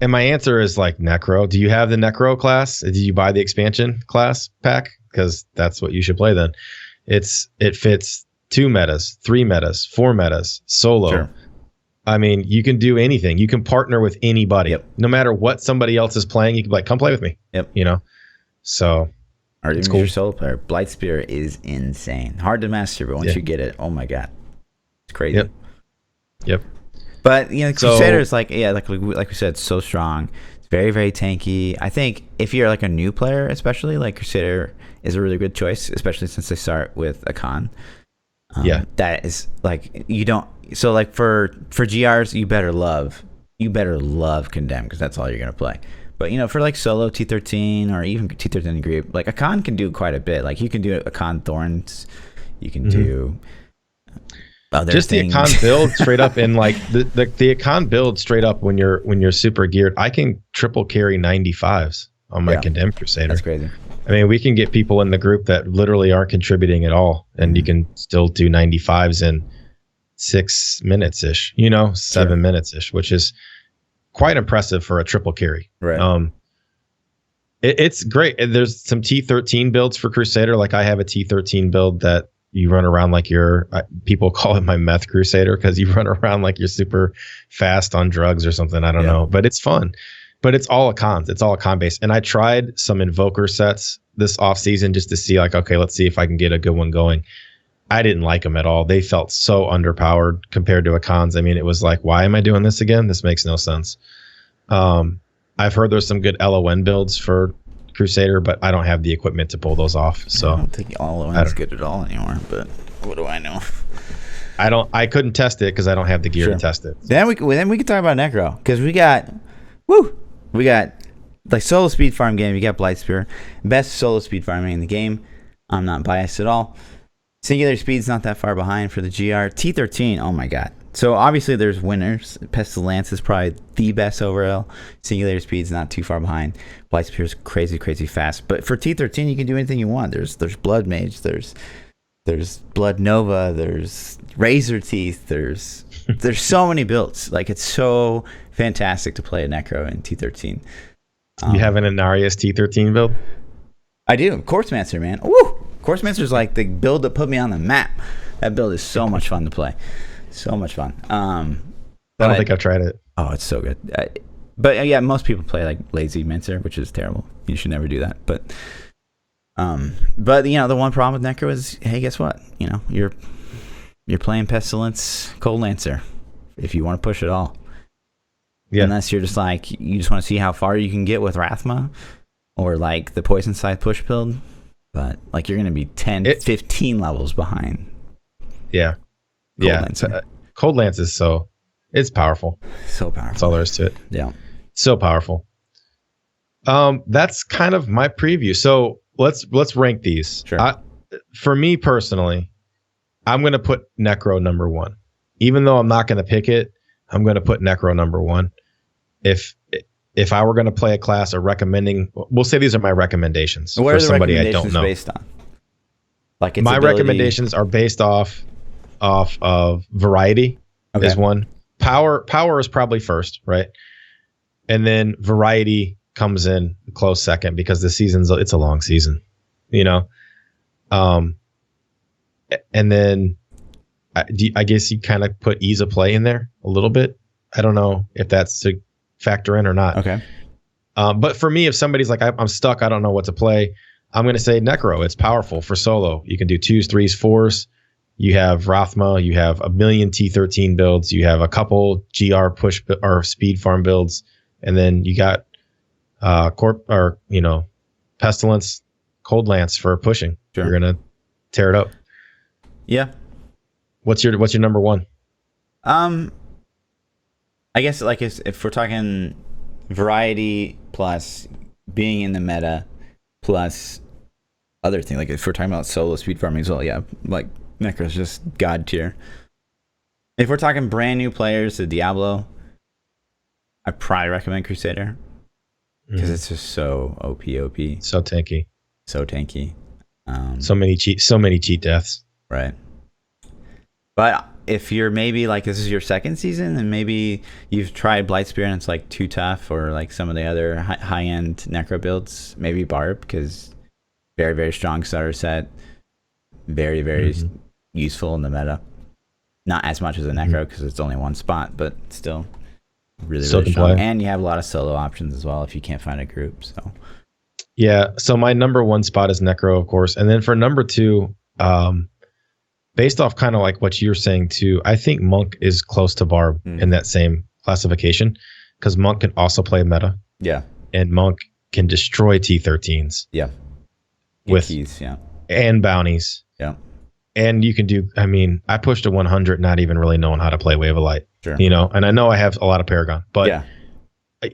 And my answer is like Necro. Do you have the Necro class? Did you buy the expansion class pack? Because that's what you should play then. It fits 2 metas, 3 metas, 4 metas, solo. Sure. I mean, you can do anything. You can partner with anybody. Yep. No matter what somebody else is playing, you can be like, come play with me. Yep. So or it's cool. Your solo player. Blightspear is insane. Hard to master, but once you get it, oh my god. It's crazy. Yep. But Crusader is like we said, so strong. It's very, very tanky. I think if you're like a new player, especially like Crusader is a really good choice, especially since they start with a con. That is like you don't. So like for GRs, you better love Condemn because that's all you're gonna play. But for like solo T13 or even T13 group, like a con can do quite a bit. Like you can do a con Thorns, you can do. Just the Akon build straight up and like the Akon build straight up when you're super geared. I can triple carry 95s on my Condemned Crusader. That's crazy. I mean, we can get people in the group that literally aren't contributing at all, and you can still do 95s in 6 minutes ish. 7 minutes ish, which is quite impressive for a triple carry. Right. It's great. There's some T13 builds for Crusader. Like I have a T13 build that. You run around like people call it my meth Crusader because you run around like you're super fast on drugs or something. I don't know, but it's fun. But it's all a cons. It's all a con base. And I tried some Invoker sets this off season just to see like, okay, let's see if I can get a good one going. I didn't like them at all. They felt so underpowered compared to a cons. I mean, it was like, why am I doing this again? This makes no sense. I've heard there's some good LON builds for Crusader, but I don't have the equipment to pull those off. So I don't think LON's good at all anymore, but what do I know? I couldn't test it because I don't have the gear to test it. Then we can talk about Necro because we got like solo speed farm game. You got Blightspear, best solo speed farming in the game. I'm not biased at all. Singular speed's not that far behind for the GR. T13, oh my god, So obviously there's winners. Pestilence is probably the best overall. Singularity Speed's not too far behind. Blight Spear's crazy fast. But for T13, you can do anything you want. There's Blood Mage. There's Blood Nova. There's Razor Teeth. There's so many builds. Like, it's so fantastic to play a Necro in T13. You have an Inarius T13 build? I do. Corpsemancer, man. Woo! Corpsemancer's like the build that put me on the map. That build is so much fun to play. So much fun. I don't think I've tried it. Oh, it's so good. But yeah, most people play like Lazy Mincer, which is terrible. You should never do that. But the one problem with Necro is, hey, guess what? You're playing Pestilence Cold Lancer if you want to push it all. Yeah. Unless you're just like, you just want to see how far you can get with Rathma or like the Poison Scythe push build. But like, you're going to be 15 levels behind. Yeah. Cold Lance is it's powerful. So powerful. That's all there is to it. Yeah. So powerful. That's kind of my preview. So let's rank these. Sure. For me personally, I'm going to put Necro number 1. Even though I'm not going to pick it, I'm going to put Necro number 1. If I were going to play a class or recommending, we'll say these are my recommendations what for somebody I don't know. Based on? Like, its my ability... recommendations are based off of variety. Okay. Is one. Power is probably first, right? And then variety comes in a close second because it's a long season, and then I guess you kind of put ease of play in there a little bit. I don't know if that's to factor in or not. Okay. But for me, if somebody's like, I'm stuck, I don't know what to play, I'm going to say Necro. It's powerful for solo. You can do 2s, 3s, 4s. You have Rathma. You have a million T13 builds. You have a couple GR push or speed farm builds. And then you got Pestilence, Cold Lance for pushing. Sure. You're going to tear it up. Yeah. What's your number 1? I guess like if we're talking variety plus being in the meta plus other thing, like if we're talking about solo speed farming as well, yeah, like Necro's just god tier. If we're talking brand new players to Diablo, I probably recommend Crusader because it's just so OP, so tanky, so many cheat deaths, right? But if you're maybe like, this is your second season and maybe you've tried Blightspear and it's like too tough, or like some of the other high-end Necro builds, maybe Barb, because very, very strong starter set, very, very useful in the meta. Not as much as a Necro because it's only one spot, but still really strong. Play. And you have a lot of solo options as well if you can't find a group. So yeah, so my number 1 spot is Necro, of course, and then for number 2, based off kind of like what you're saying too, I think Monk is close to Barb in that same classification because Monk can also play meta. Yeah. And Monk can destroy T13s. Yeah. With keys, yeah. And bounties. Yeah. And you can do, I pushed a 100 not even really knowing how to play Wave of Light. Sure. And I know I have a lot of Paragon, but yeah.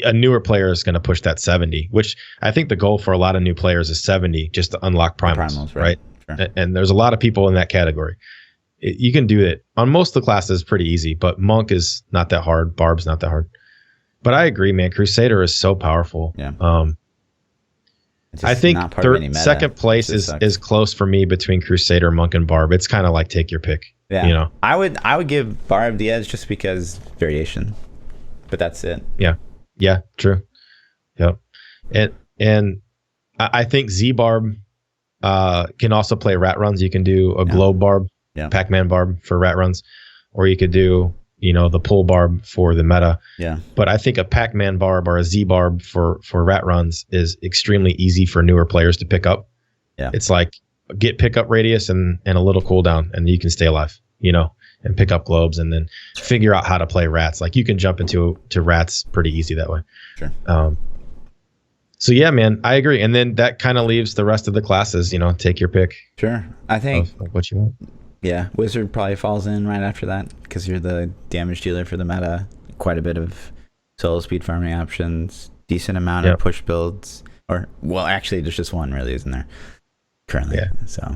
A newer player is going to push that 70, which I think the goal for a lot of new players is 70 just to unlock primals, right? Sure. And there's a lot of people in that category. You can do it on most of the classes pretty easy, but Monk is not that hard. Barb's not that hard. But I agree, man. Crusader is so powerful. Yeah. I think second place is close for me between Crusader, Monk, and Barb. It's kind of like take your pick. Yeah. I would give Barb the edge just because variation, but that's it. Yeah. Yeah. True. Yep. And I think Z Barb can also play rat runs. You can do a globe barb, Pac-Man barb for rat runs, or you could do the pull barb for the meta. Yeah. But I think a Pac-Man barb or a Z barb for rat runs is extremely easy for newer players to pick up. Yeah. It's like get pickup radius and a little cooldown, and you can stay alive, and pick up globes, and then figure out how to play rats. Like you can jump into rats pretty easy that way. Sure. So yeah, man, I agree. And then that kind of leaves the rest of the classes, take your pick. Sure. I think of what you want. Yeah, Wizard probably falls in right after that because you're the damage dealer for the meta. Quite a bit of solo speed farming options, decent amount of push builds. Actually, there's just one really, isn't there? Currently. Yeah. So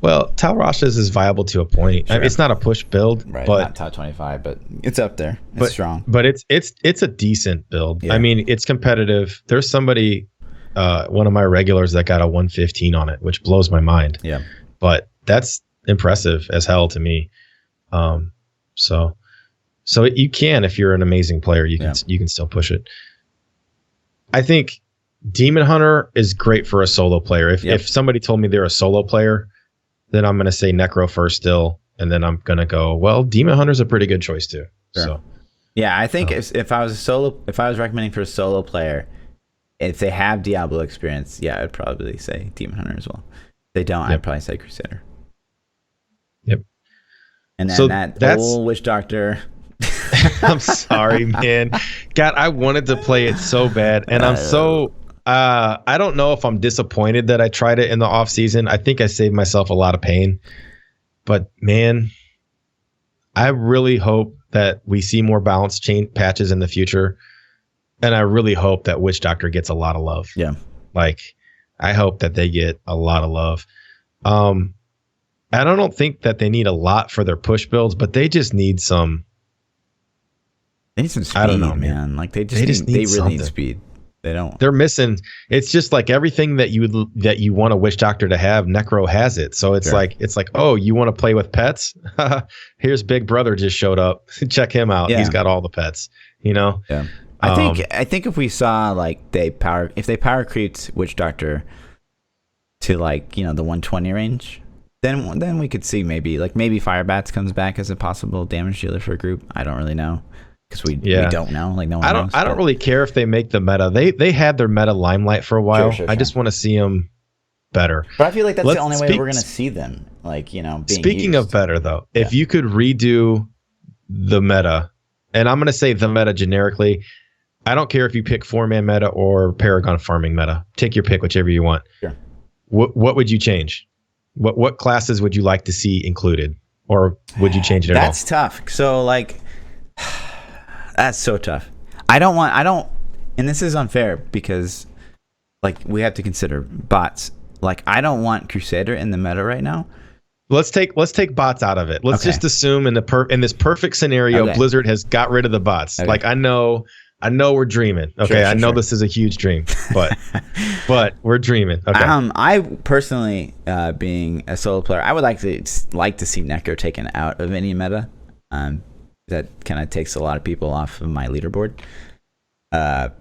Well, Tal Rasha's is viable to a point. Sure. I mean, it's not a push build, Right, but not top 25, but it's up there. It's strong. But it's a decent build. Yeah. I mean, it's competitive. There's somebody, one of my regulars that got a 115 on it, which blows my mind. Yeah. But that's impressive as hell to me. So you can, if you're an amazing player, you can still push it. I think Demon Hunter is great for a solo player. If somebody told me they're a solo player, then I'm going to say Necro first still, and then I'm going to go, well, Demon Hunter's a pretty good choice too. Sure. So yeah, I think if I was recommending for a solo player, if they have Diablo experience, yeah, I'd probably say Demon Hunter as well. If they don't, I'd probably say Crusader. Yep. And then that's old Witch Doctor. I'm sorry, man. God, I wanted to play it so bad, and I'm so I don't know if I'm disappointed that I tried it in the off season. I think I saved myself a lot of pain. But man, I really hope that we see more balance chain patches in the future. And I really hope that Witch Doctor gets a lot of love. Yeah. Like, I hope that they get a lot of love. And I don't think that they need a lot for their push builds, but they just need some. They need some speed, I don't know, man. Like they really need speed. They don't. They're missing. It's just like everything that you want a Witch Doctor to have, Necro has it. So it's like oh, you want to play with pets? Here's Big Brother just showed up. Check him out. Yeah. He's got all the pets. You know. Yeah. I think if we saw like they power creeped Witch Doctor to like the 120 range, then we could see maybe Firebats comes back as a possible damage dealer for a group. I don't really know. Because we don't know, like no one knows. I don't really care if they make the meta. They had their meta Limelight for a while. Sure. I just want to see them better. But I feel like that's the only way we're going to see them. Like being speaking used. Of better though, if you could redo the meta, and I'm going to say the meta generically, I don't care if you pick 4-man meta or Paragon farming meta. Take your pick, whichever you want. Sure. What would you change? What classes would you like to see included, or would you change it at all? That's tough. So like. That's so tough. I don't, and this is unfair because, like, we have to consider bots. Like, I don't want Crusader in the meta right now. Let's take bots out of it. Let's just assume in this perfect scenario, Blizzard has got rid of the bots. Okay. Like, I know we're dreaming. Okay, I know this is a huge dream, but we're dreaming. Okay. I personally, being a solo player, I would like to see Necro taken out of any meta. That kind of takes a lot of people off of my leaderboard. But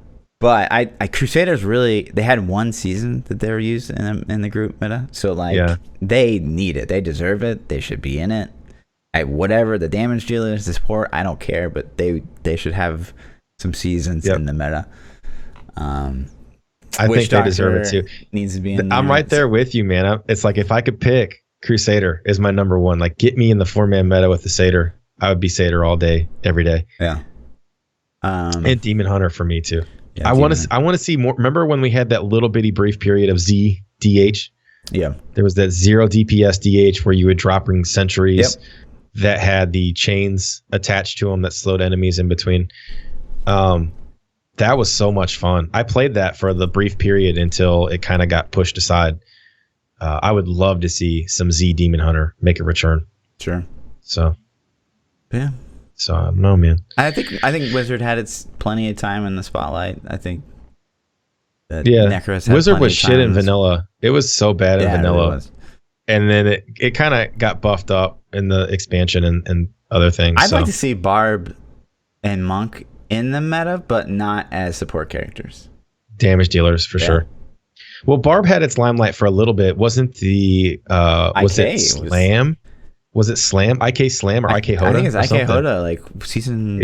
I Crusaders really, they had one season that they were used in the group meta. So they need it. They deserve it. They should be in it. Whatever the damage dealers, the support, I don't care, but they should have some seasons in the meta. I think they deserve it too. Needs to be in there. I'm right there with you, man. It's like if I could pick Crusader is my number one. Like get me in the 4-man meta with the Satyr. I would be Satyr all day, every day. Yeah. And Demon Hunter for me too. Yeah, I want to see more. Remember when we had that little bitty brief period of ZDH? Yeah. There was that 0 DPS DH where you would drop ring sentries that had the chains attached to them that slowed enemies in between. That was so much fun. I played that for the brief period until it kind of got pushed aside. I would love to see some Z Demon Hunter make a return. Sure. So. Yeah. So I don't know, man. I think Wizard had its plenty of time in the spotlight. I think that Necro has had Wizard was shit in vanilla. It was so bad in vanilla. It was. And then it kind of got buffed up in the expansion and other things. I'd like to see Barb and Monk in the meta, but not as support characters. Damage dealers for sure. Well, Barb had its limelight for a little bit. Wasn't the was it Slam? Was it Slam? IK Slam or IK Hoda? I think it's IK Hoda, like season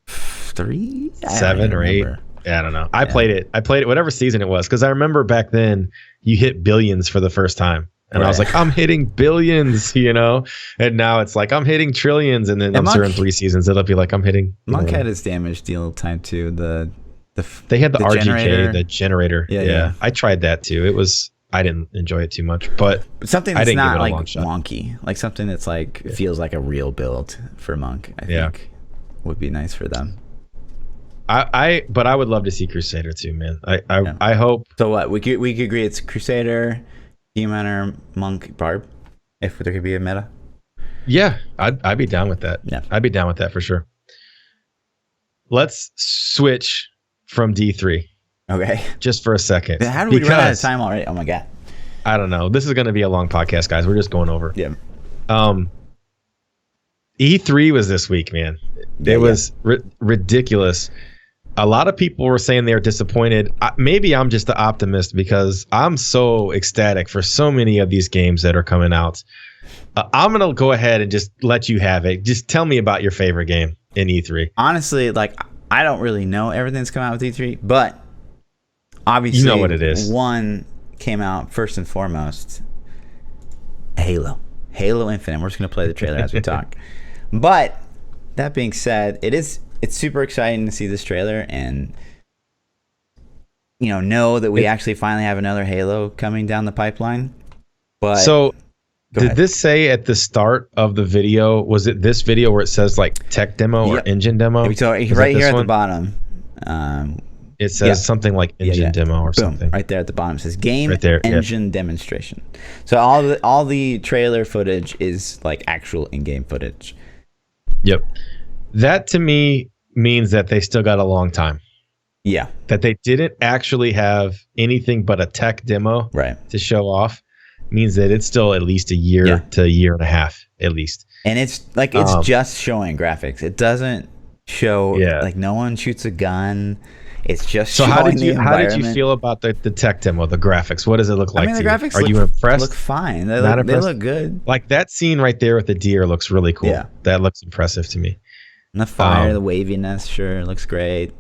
3? 7 or 8. Yeah, I don't know. I played it whatever season it was, because I remember back then you hit billions for the first time. And I was like, I'm hitting billions, And now it's like, I'm hitting trillions. And then I'm sure in 3 seasons, it'll be like, I'm hitting. Monk had his damage deal time too. They had the RGK, the generator. Yeah. I tried that too. I didn't enjoy it too much, but something that's not like wonky, like something that's like feels like a real build for Monk. I think would be nice for them. But I would love to see Crusader too, man. I hope. So what we could agree it's Crusader, Demon Hunter, Monk, Barb. if there could be a meta. Yeah, I'd be down with that. Yeah. I'd be down with that for sure. Let's switch from D3. Okay. Just for a second. How do we run out of time already? Oh my god. I don't know. This is going to be a long podcast, guys. We're just going over. Yeah. E3 was this week, man. It was ridiculous. A lot of people were saying they were disappointed. Maybe I'm just the optimist because I'm so ecstatic for so many of these games that are coming out. I'm going to go ahead and just let you have it. Just tell me about your favorite game in E3. Honestly, like, I don't really know everything that's come out with E3, but obviously, you know what it is. One came out first and foremost, Halo Infinite. We're just going to play the trailer as we talk. But that being said, it's super exciting to see this trailer and know that we actually finally have another Halo coming down the pipeline. But so did this say at the start of the video, was it this video where it says like tech demo or engine demo? So right here at the bottom, it says something like engine demo or something. Right there at the bottom, it says game engine demonstration. So all the trailer footage is like actual in-game footage. Yep. That to me means that they still got a long time. Yeah. That they didn't actually have anything but a tech demo to show off means that it's still at least a year to a year and a half at least. And it's like it's just showing graphics. It doesn't show like no one shoots a gun. It's just showing how did environment. you feel about the tech demo, the graphics? What does it look like? I mean, the graphics are you impressed? Look fine. They look good. Like that scene right there with the deer looks really cool. Yeah. That looks impressive to me. And the fire, the waviness, sure, looks great.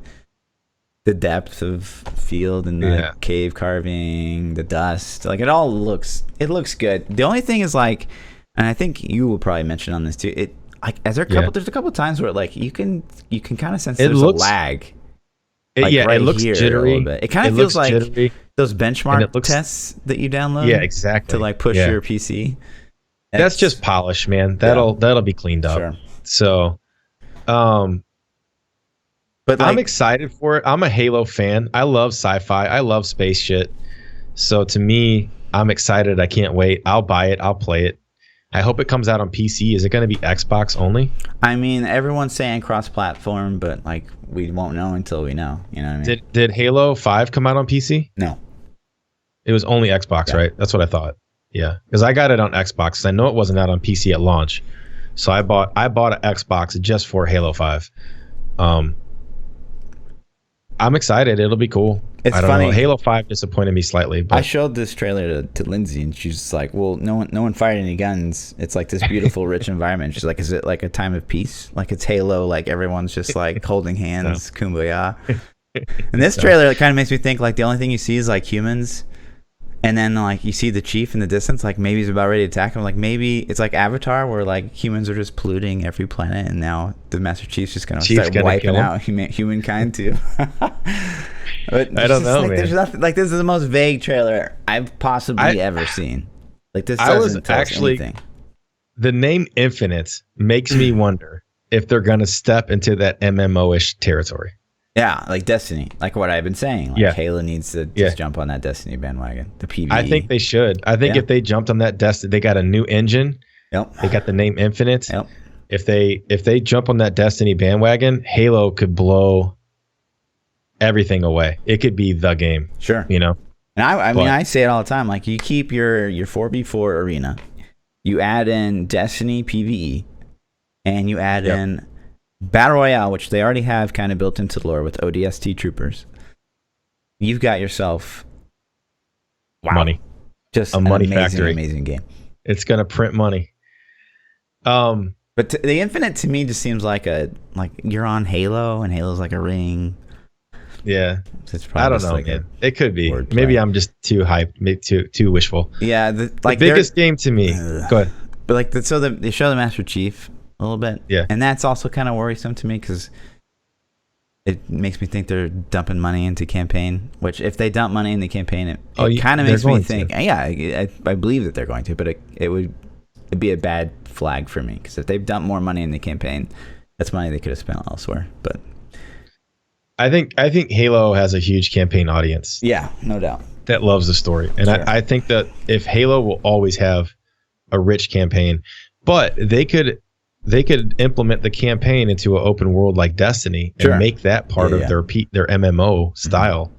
The depth of field and the cave carving, the dust, like it looks good. The only thing is like, and I think you will probably mention on this too. There's a couple times where like you can kind of sense there's a lag. It looks jittery. It kind of feels like jittery. Those benchmark tests that you download. Yeah, exactly. To like push your PC. That's just polish, man. That'll be cleaned up. Sure. So, but I'm excited for it. I'm a Halo fan. I love sci-fi. I love space shit. So to me, I'm excited. I can't wait. I'll buy it. I'll play it. I hope it comes out on PC. Is it going to be Xbox only? I mean, everyone's saying cross-platform, but like we won't know until we know. You know what I mean? Did Halo 5 come out on PC? No. It was only Xbox, right? That's what I thought. Yeah, because I got it on Xbox. I know it wasn't out on PC at launch, so I bought an Xbox just for Halo 5. I'm excited. It'll be cool. It's funny. funny. Halo 5 disappointed me slightly. But I showed this trailer to Lindsay, and she's just like, "Well, no one fired any guns. It's like this beautiful, rich environment." She's like, "Is it like a time of peace? Like it's Halo? Like everyone's just like holding hands, kumbaya?" And this trailer kind of makes me think like the only thing you see is like humans, and then like you see the chief in the distance, like maybe he's about ready to attack him. Like maybe it's like Avatar, where like humans are just polluting every planet, and now the Master Chief's just gonna start wiping out humankind too. But I don't know, like, man. There's nothing like this is the most vague trailer I've possibly ever seen. Like this doesn't tell us anything. The name Infinite makes me wonder if they're gonna step into that MMO-ish territory. Yeah, like Destiny, like what I've been saying. Like Halo needs to just jump on that Destiny bandwagon. The PvE. I think they should. I think if they jumped on that Destiny, they got a new engine. Yep. They got the name Infinite. Yep. If they jump on that Destiny bandwagon, Halo could blow everything away. It could be the game. Sure. You know. And I mean, I say it all the time. Like you keep your 4v4 arena, you add in Destiny PvE, and you add in Battle Royale, which they already have kind of built into the lore with ODST troopers. You've got yourself money. Just a money factory. Amazing game. It's gonna print money. But the Infinite to me just seems like you're on Halo, and Halo's like a ring. Yeah, it's probably I don't know, man. It could be. Maybe I'm just too hyped, maybe too wishful. Yeah, the biggest game to me. Go ahead. But like, they show the Master Chief a little bit. Yeah. And that's also kind of worrisome to me because it makes me think they're dumping money into campaign, which if they dump money in the campaign, it kind of makes me think, I believe that they're going to, but it'd be a bad flag for me because if they've dumped more money in the campaign, that's money they could have spent elsewhere. But I think Halo has a huge campaign audience. Yeah, no doubt. That loves the story. And I think that if Halo will always have a rich campaign, but they could implement the campaign into an open world like Destiny and make that part of their MMO style,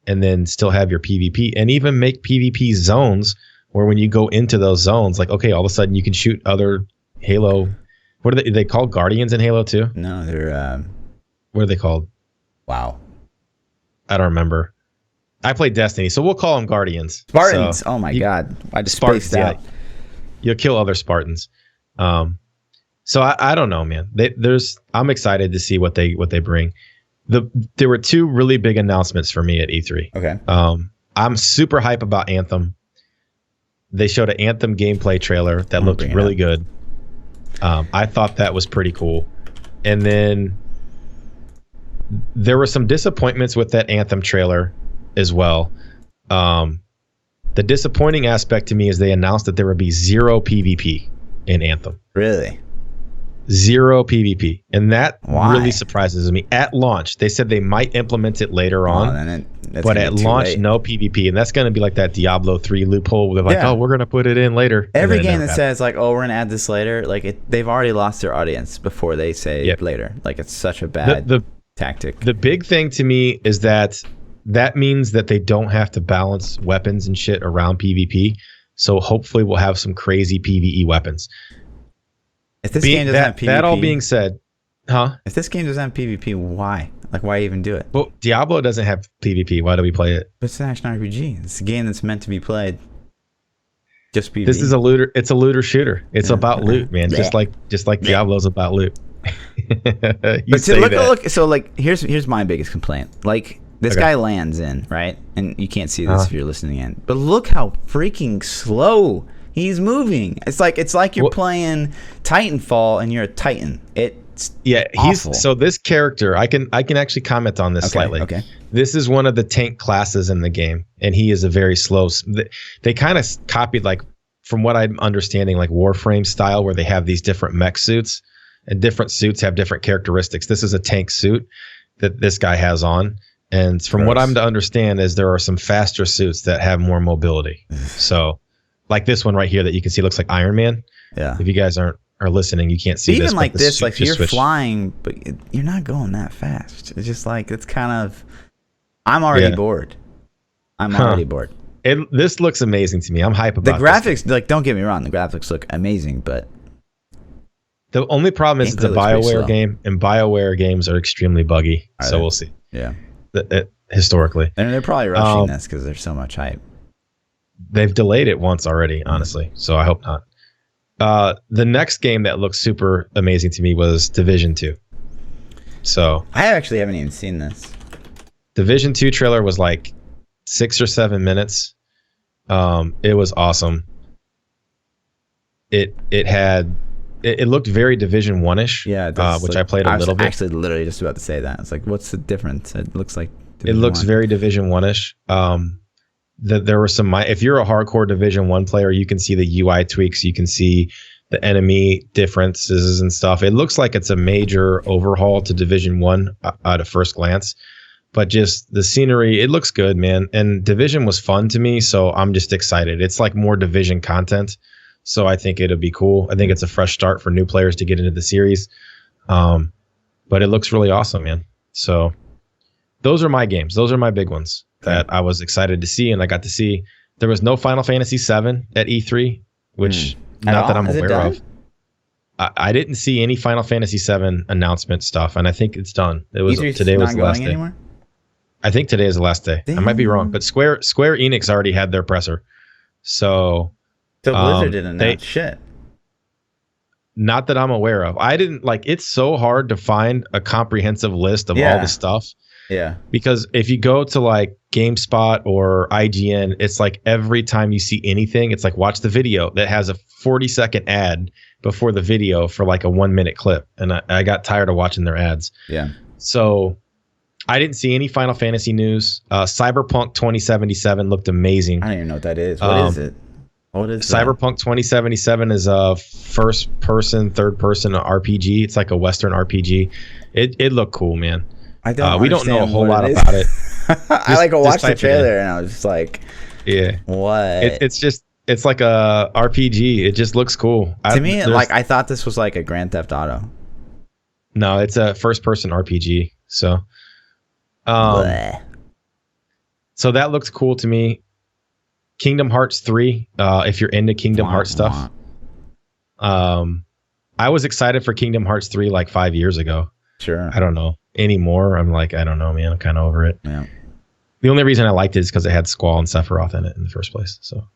and then still have your PvP, and even make PvP zones where when you go into those zones, like, okay, all of a sudden you can shoot other Halo. What are they called? Guardians in Halo 2? No, they're what are they called? Wow, I don't remember. I played Destiny, so we'll call them Guardians. Spartans. So, oh my God, I just spaced out. Yeah, you'll kill other Spartans. So I don't know, man. I'm excited to see what they bring. There were two really big announcements for me at E3. Okay. I'm super hype about Anthem. They showed an Anthem gameplay trailer that looked really good. I thought that was pretty cool. And then there were some disappointments with that Anthem trailer as well. The disappointing aspect to me is they announced that there would be 0 PvP in Anthem. Really? 0 PvP, and that really surprises me. At launch, they said they might implement it later on, but at launch, no PvP, and that's going to be like that Diablo 3 loophole where they're like, oh, we're going to put it in later. Every game that says like, oh, we're going to add this later, like they've already lost their audience before they say later. Like it's such a bad tactic. The big thing to me is that means that they don't have to balance weapons and shit around PvP. So hopefully we'll have some crazy PvE weapons. If this game doesn't have PvP, that all being said, if this game doesn't have PvP, why? Like, why even do it? Well, Diablo doesn't have PvP. Why do we play it? But it's an action RPG. It's a game that's meant to be played. Just PvP. This is a looter. It's a looter shooter. It's about loot, man. Just like Diablo's about loot. So like, here's my biggest complaint. Like, this guy lands in, right? And you can't see this if you're listening in. But look how freaking slow he's moving. It's like you're playing Titanfall and you're a Titan. It's awful. So this character, I can actually comment on this slightly. Okay. This is one of the tank classes in the game, and he is a very slow. They kind of copied, like, from what I'm understanding, like Warframe style, where they have these different mech suits, and different suits have different characteristics. This is a tank suit that this guy has on. And from what I'm to understand is there are some faster suits that have more mobility. So like this one right here that you can see looks like Iron Man. Yeah. If you guys are listening, you can't see even this. Even like this, like you're flying, but you're not going that fast. It's just like, it's kind of, I'm already bored. Already bored. This looks amazing to me. I'm hype about the graphics. Like, don't get me wrong, the graphics look amazing, but the only problem is it's a BioWare game, and BioWare games are extremely buggy. So we'll see. Yeah. Historically. And they're probably rushing this because there's so much hype. They've delayed it once already, honestly. So I hope not. The next game that looked super amazing to me was Division 2. So I actually haven't even seen this. Division 2 trailer was like 6 or 7 minutes. It was awesome. It looked very Division 1-ish. Yeah, which I played a little bit. I was actually literally just about to say that. It's like, what's the difference? It looks like Division 1. Very Division 1-ish. There were some. If you're a hardcore Division 1 player, you can see the UI tweaks. You can see the enemy differences and stuff. It looks like it's a major overhaul to Division 1 at a first glance. But just the scenery, it looks good, man. And Division was fun to me, so I'm just excited. It's like more Division content. So I think it'll be cool. I think it's a fresh start for new players to get into the series. But it looks really awesome, man. So those are my games. Those are my big ones that I was excited to see. And I got to see there was no Final Fantasy VII at E3, which not that I'm aware of. I didn't see any Final Fantasy VII announcement stuff, and I think it's done. Today was the last day. Anymore? I think today is the last day. Damn. I might be wrong, but Square Enix already had their presser. So Blizzard didn't announce shit. Not that I'm aware of. I didn't it's so hard to find a comprehensive list of all the stuff. Yeah. Because if you go to like GameSpot or IGN, it's like every time you see anything, it's like watch the video that has a 40-second ad before the video for like a 1-minute clip. And I got tired of watching their ads. Yeah. So I didn't see any Final Fantasy news. Cyberpunk 2077 looked amazing. I don't even know what that is. What is it? What is Cyberpunk 2077 is a first-person, third-person RPG. It's like a Western RPG. It looked cool, man. We don't know a whole lot about it. I watched the trailer and I was just like, yeah, what? It's just It's like a RPG. It just looks cool. To me, like I thought this was like a Grand Theft Auto. No, it's a first-person RPG. So, Bleh. so that looks cool to me. Kingdom Hearts 3. If you're into Kingdom Hearts stuff, I was excited for Kingdom Hearts 3 like 5 years ago. Sure. I don't know anymore. I'm like, I don't know, man. I'm kind of over it. Yeah. The only reason I liked it is because it had Squall and Sephiroth in it in the first place. So,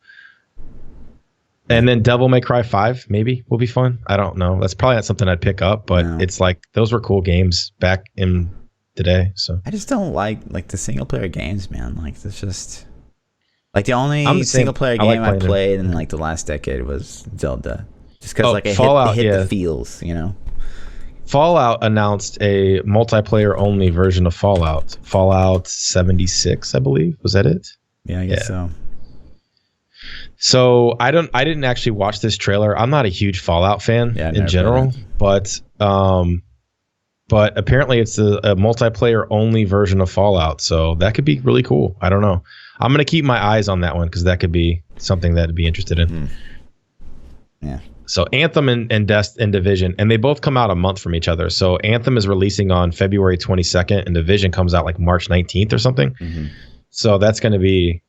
and then Devil May Cry 5 maybe will be fun. I don't know. That's probably not something I'd pick up, but it's like those were cool games back in the day. So I just don't like the single player games, man. Like it's just like the only single player game I played in like the last decade was Zelda. Just because like it hit the feels, you know. Fallout announced a multiplayer only version of Fallout 76, I believe. Was that it? Yeah, I guess so. So I didn't actually watch this trailer. I'm not a huge Fallout fan in general, but apparently it's a multiplayer only version of Fallout. So that could be really cool. I don't know. I'm gonna keep my eyes on that one because that could be something that'd be interested in. Yeah. So Anthem and Division, and they both come out a month from each other. So Anthem is releasing on February 22nd, and Division comes out like March 19th or something. Mm-hmm. So that's going to be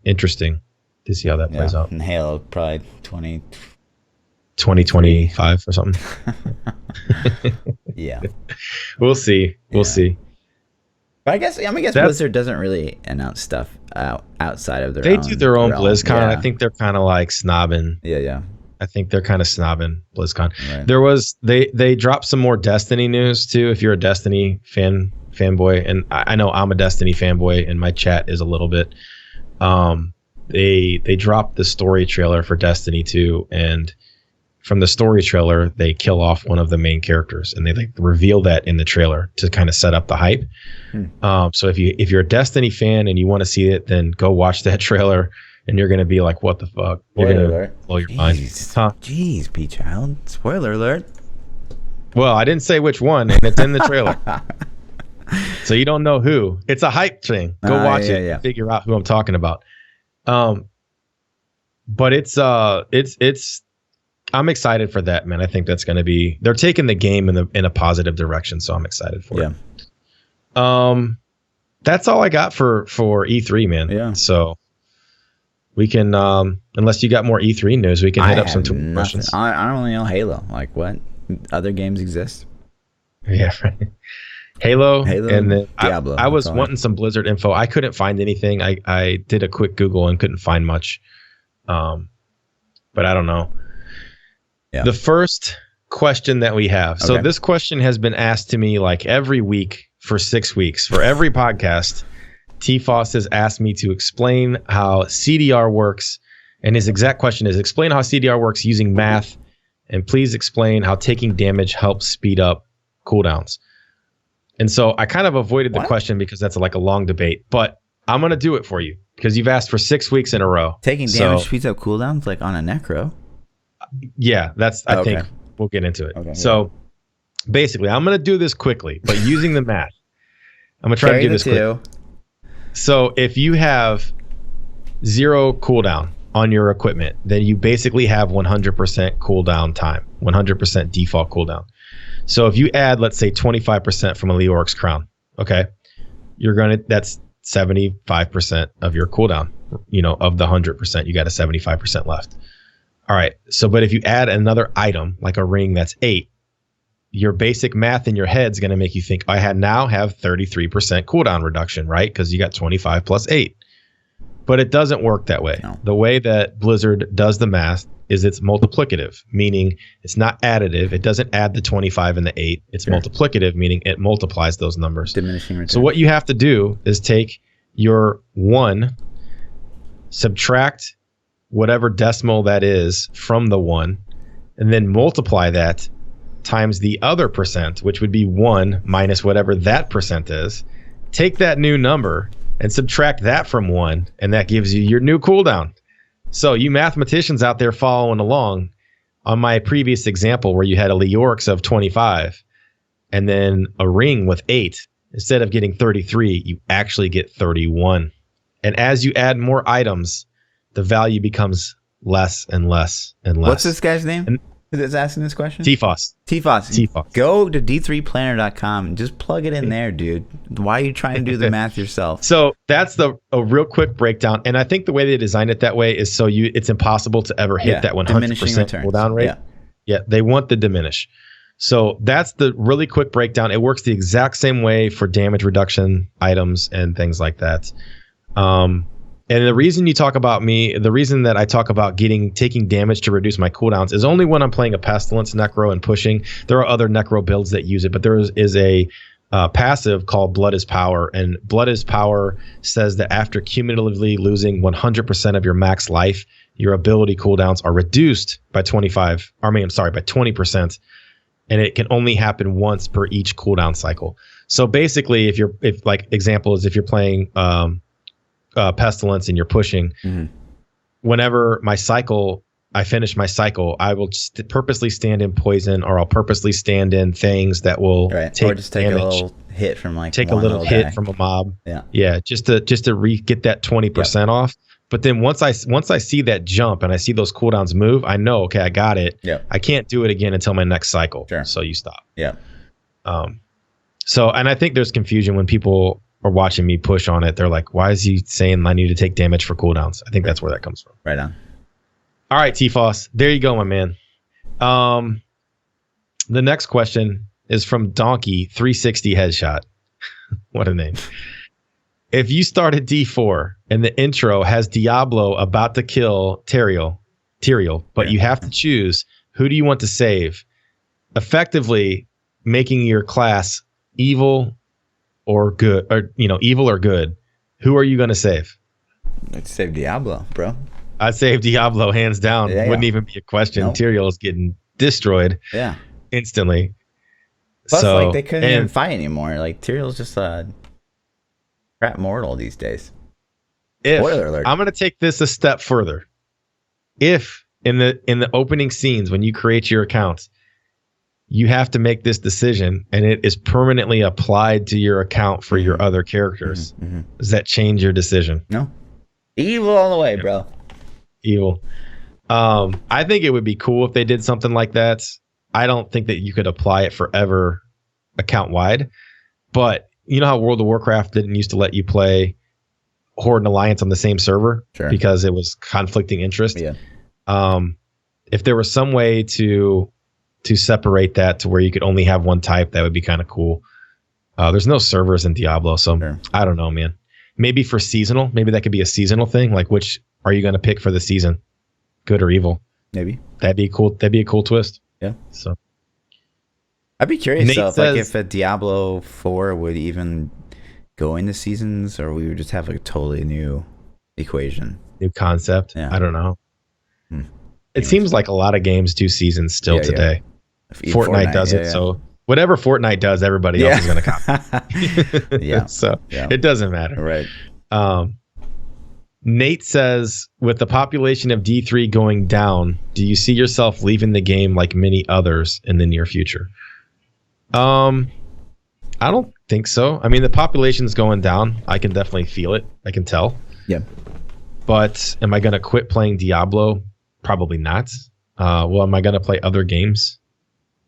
interesting to see how that plays out. And Halo probably 2025 or something. Yeah. We'll see. We'll see. But I guess Blizzard doesn't really announce stuff outside of their own. They do their own BlizzCon. Yeah. I think they're kind of like snobbing. Yeah. I think they're kind of snobbing BlizzCon. Right. They dropped some more Destiny news too. If you're a Destiny fanboy, and I know I'm a Destiny fanboy, and my chat is a little bit. They dropped the story trailer for Destiny 2, and from the story trailer, they kill off one of the main characters, and they like reveal that in the trailer to kind of set up the hype. So if you're a Destiny fan and you want to see it, then go watch that trailer. And you're going to be like, what the fuck? We're going to blow your mind. Jeez, ThaPChild. Spoiler alert. Well, I didn't say which one, and it's in the trailer. So you don't know who. It's a hype thing. Go watch it and figure out who I'm talking about. But it's I'm excited for that, man. I think that's going to be, they're taking the game in a positive direction, so I'm excited for it. That's all I got for E3, man. Yeah. So we can, unless you got more E3 news, we can hit up some questions. I don't really know Halo. Like, what other games exist? Yeah, right. Halo, and then Diablo. I was wanting some Blizzard info. I couldn't find anything. I did a quick Google and couldn't find much. But I don't know. Yeah. The first question that we have. So this question has been asked to me like every week for 6 weeks. For every podcast, T-Foss has asked me to explain how CDR works. And his exact question is, explain how CDR works using math. And please explain how taking damage helps speed up cooldowns. And so I kind of avoided the question because that's like a long debate. But I'm going to do it for you because you've asked for 6 weeks in a row. Taking damage speeds up cooldowns like on a necro? Yeah, I think we'll get into it. So basically, I'm going to do this quickly, but using the math. I'm going to try to do this quickly. So if you have 0 cooldown on your equipment, then you basically have 100% cooldown time, 100% default cooldown. So if you add, let's say 25% from a Leoric's crown, that's 75% of your cooldown, of the 100%, you got a 75% left. All right. So, but if you add another item like a ring that's 8, your basic math in your head's going to make you think I now have 33% cooldown reduction, right? Because you got 25 plus 8. But it doesn't work that way. No. The way that Blizzard does the math is it's multiplicative, meaning it's not additive. It doesn't add the 25 and the 8. It's multiplicative, meaning it multiplies those numbers. Diminishing return. So what you have to do is take your 1, subtract whatever decimal that is from the 1, and then multiply that times the other percent, which would be 1 minus whatever that percent is. Take that new number and subtract that from 1, and that gives you your new cooldown. So you mathematicians out there following along, on my previous example where you had a Leorix of 25 and then a ring with 8, instead of getting 33, you actually get 31. And as you add more items the value becomes less and less and less. What's this guy's name? Who's asking this question? TFOS. Go to d3planner.com and just plug it in there, dude. Why are you trying to do the math yourself? So that's a real quick breakdown, and I think the way they designed it that way is so it's impossible to ever hit that 100% cooldown rate. Yeah, they want the diminish. So that's the really quick breakdown. It works the exact same way for damage reduction items and things like that. And the reason the reason that I talk about taking damage to reduce my cooldowns is only when I'm playing a Pestilence Necro and pushing. There are other Necro builds that use it, but there is a passive called Blood is Power, and Blood is Power says that after cumulatively losing 100% of your max life, your ability cooldowns are reduced by 20%, and it can only happen once per each cooldown cycle. So basically, if you're playing Pestilence and you're pushing, whenever I finish my cycle, I will purposely stand in poison, or I'll purposely stand in things that will take damage. A little hit from from a mob. Yeah, just to get that 20% off. But then once I see that jump and I see those cooldowns move, I know, okay, I got it. I can't do it again until my next cycle. So you stop. And I think there's confusion when people are watching me push on it. They're like, why is he saying I need to take damage for cooldowns? I think that's where that comes from. Right on. All right, TFOS. There you go, my man. The next question is from Donkey 360 Headshot. What a name. If you start at D4 and the intro has Diablo about to kill Tyrael, but you have to choose who do you want to save, effectively making your class evil or good, or evil or good, who are you going to save? I'd save Diablo, bro. I'd save Diablo hands down. Wouldn't even be a question. Nope. Tyrael is getting destroyed instantly. Plus, they couldn't even fight anymore. Like, Tyrael's just a crap mortal these days. Spoiler alert. I'm going to take this a step further. If in the opening scenes when you create your account, you have to make this decision and it is permanently applied to your account for your other characters, does that change your decision? No. Evil all the way, bro. Evil. I think it would be cool if they did something like that. I don't think that you could apply it forever account wide, but you know how World of Warcraft didn't used to let you play Horde and Alliance on the same server because it was conflicting interest. If there was some way to separate that to where you could only have one type, that would be kind of cool. There's no servers in Diablo, so I don't know, man. Maybe for seasonal, maybe that could be a seasonal thing. Like, which are you going to pick for the season? Good or evil? Maybe. That'd be cool. That'd be a cool twist. So I'd be curious if a Diablo 4 would even go into seasons, or we would just have a totally new equation, new concept. I don't know. It seems like a lot of games do seasons still today. Fortnite does it, so whatever Fortnite does, everybody else is going to copy. So it doesn't matter. Right. Nate says, with the population of D3 going down, do you see yourself leaving the game like many others in the near future? I don't think so. I mean, the population's going down. I can definitely feel it. I can tell. But am I going to quit playing Diablo? Probably not. Well, am I going to play other games?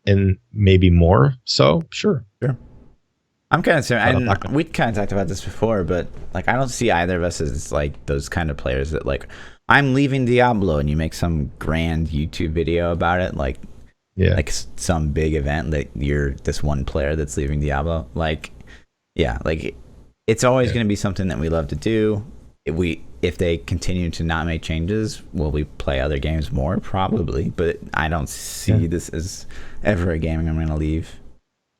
And maybe more so? Sure. I'm kind of certain, and we kind of talked about this before, but like, I don't see either of us as like those kind of players that like, I'm leaving Diablo, and you make some grand YouTube video about it, like some big event that you're this one player that's leaving Diablo. Like, it's always going to be something that we love to do. If they continue to not make changes, will we play other games more? Probably, but I don't see this as ever a game I'm going to leave.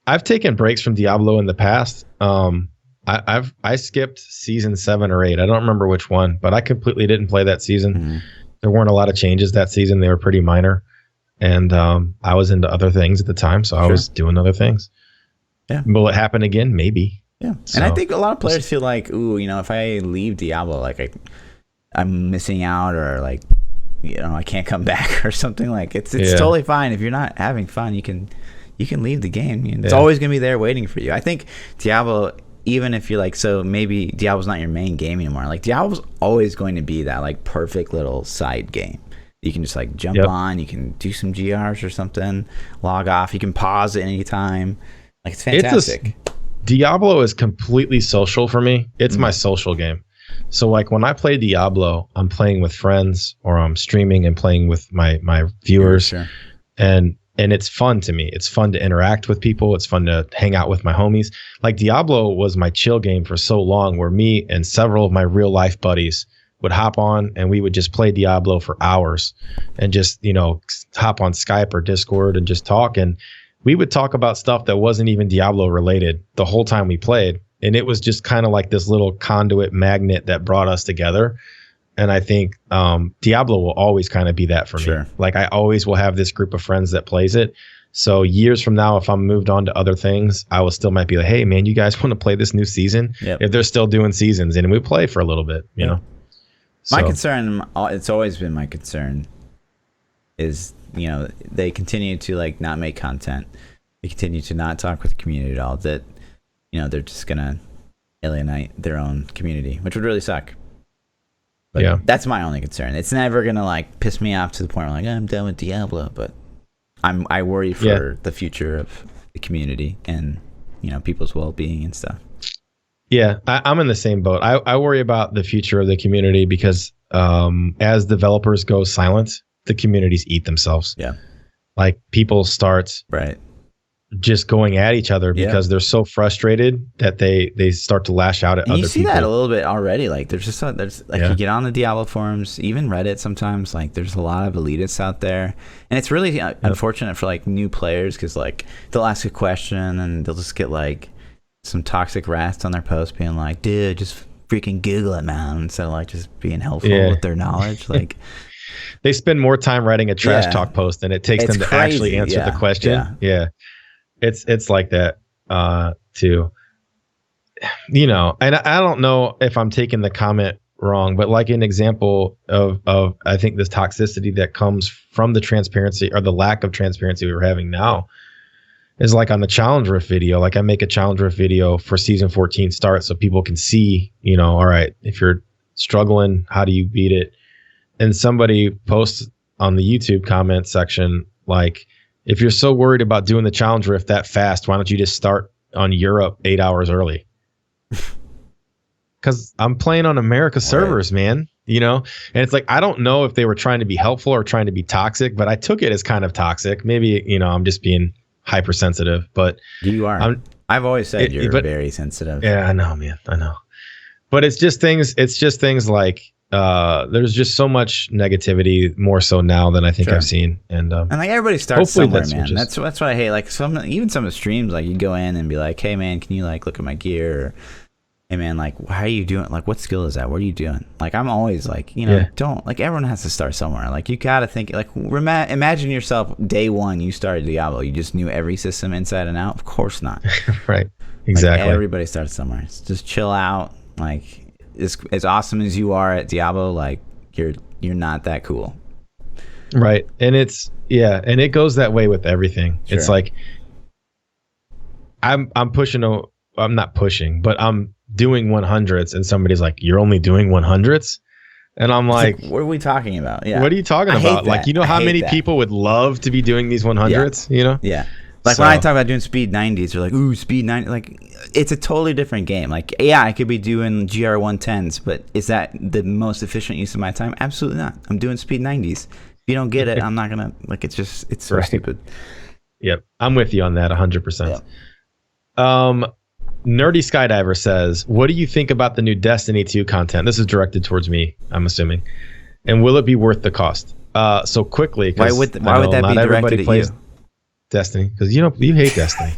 I've taken breaks from Diablo in the past. I skipped season 7 or 8. I don't remember which one, but I completely didn't play that season. There weren't a lot of changes that season. They were pretty minor, and I was into other things at the time, so I was doing other things. Will it happen again? Maybe. So, and I think a lot of players feel like, if I leave Diablo, like I'm missing out, or like, I can't come back or something. Like it's totally fine if you're not having fun. You can leave the game. It's always going to be there waiting for you. I think Diablo, even if you're like, so maybe Diablo's not your main game anymore. Like Diablo's always going to be that like perfect little side game. You can just like jump on, you can do some GRs or something, log off, you can pause at any time. Like it's fantastic. Diablo is completely social for me. It's my social game. So like when I play Diablo, I'm playing with friends or I'm streaming and playing with my viewers. Sure. And it's fun to me. It's fun to interact with people. It's fun to hang out with my homies. Like Diablo was my chill game for so long, where me and several of my real life buddies would hop on and we would just play Diablo for hours and just, you know, hop on Skype or Discord and just talk. And we would talk about stuff that wasn't even Diablo related the whole time we played. And it was just kind of like this little conduit magnet that brought us together. And I think Diablo will always kind of be that for me. Like I always will have this group of friends that plays it. So years from now, if I'm moved on to other things, I will still might be like, hey man, you guys want to play this new season? If they're still doing seasons, and we play for a little bit, you know? My concern, it's always been my concern, is, you know, they continue to like not make content. They continue to not talk with the community at all. That, you know, they're just going to alienate their own community, which would really suck. But that's my only concern. It's never gonna like piss me off to the point where like I'm done with Diablo, but I worry for the future of the community and, you know, people's well-being and stuff. Yeah, I'm in the same boat. I worry about the future of the community because as developers go silent, the communities eat themselves. Yeah, like people start just going at each other because they're so frustrated that they start to lash out at other people. You see that a little bit already. Like there's you get on the Diablo forums, even Reddit sometimes, like there's a lot of elitists out there. And it's really unfortunate for like new players because like they'll ask a question and they'll just get like some toxic rats on their post being like, dude, just freaking Google it, man, instead of like just being helpful with their knowledge. Like they spend more time writing a trash talk post than it takes them to actually answer the question. It's like that too, you know. And I don't know if I'm taking the comment wrong, but like an example of I think this toxicity that comes from the transparency or the lack of transparency we're having now is like on the challenge rift video. Like I make a challenge rift video for season 14 start so people can see, you know, all right, if you're struggling, how do you beat it? And somebody posts on the YouTube comment section like, if you're so worried about doing the challenge rift that fast, why don't you just start on Europe 8 hours early? Because I'm playing on America servers, man. You know, and it's like, I don't know if they were trying to be helpful or trying to be toxic, but I took it as kind of toxic. Maybe, you know, I'm just being hypersensitive, but you are. I've always said you're very sensitive. Yeah, I know, man. I know. But it's just things like, there's just so much negativity, more so now than I think I've seen, and like everybody starts somewhere, man. That's what I hate. Like some of the streams, like you go in and be like, hey man, can you like look at my gear? Or, hey man, like how are you doing? Like what skill is that? What are you doing? Like I'm always like, you know, don't, like everyone has to start somewhere. Like you gotta think, like imagine yourself day one you started Diablo, you just knew every system inside and out. Of course not. Right. Exactly. Like, everybody starts somewhere. Just chill out. Like as awesome as you are at Diablo, like you're not that cool. Right. And and it goes that way with everything. It's like I'm not pushing, but I'm doing 100s and somebody's like, you're only doing 100s? And I'm like, what are we talking about? Yeah. What are you talking about? Like, you know how many people would love to be doing these 100s, you know? Yeah. Like when I talk about doing speed 90s, they're like, ooh, speed 90. Like it's a totally different game. Like, yeah, I could be doing GR 110s, but is that the most efficient use of my time? Absolutely not. I'm doing speed 90s. If you don't get it, I'm not going to, like, it's so stupid. Yep. I'm with you on that 100%. Yep. Nerdy Skydiver says, what do you think about the new Destiny 2 content? This is directed towards me, I'm assuming. And will it be worth the cost? So quickly, why would that be directed at you? Destiny, because you hate Destiny.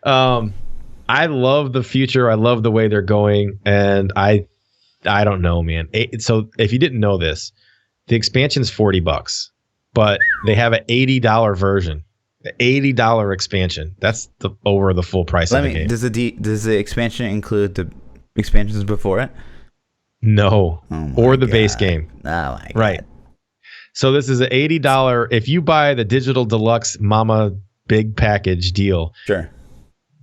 I love the future. I love the way they're going, and I don't know, man. So if you didn't know this, the expansion's $40, but they have an $80 version. The $80 expansion. That's over the full price of the game. Does the expansion include the expansions before it? No, or the base game. Oh my God. Right. So this is an $80. If you buy the digital deluxe Mama big package deal, sure,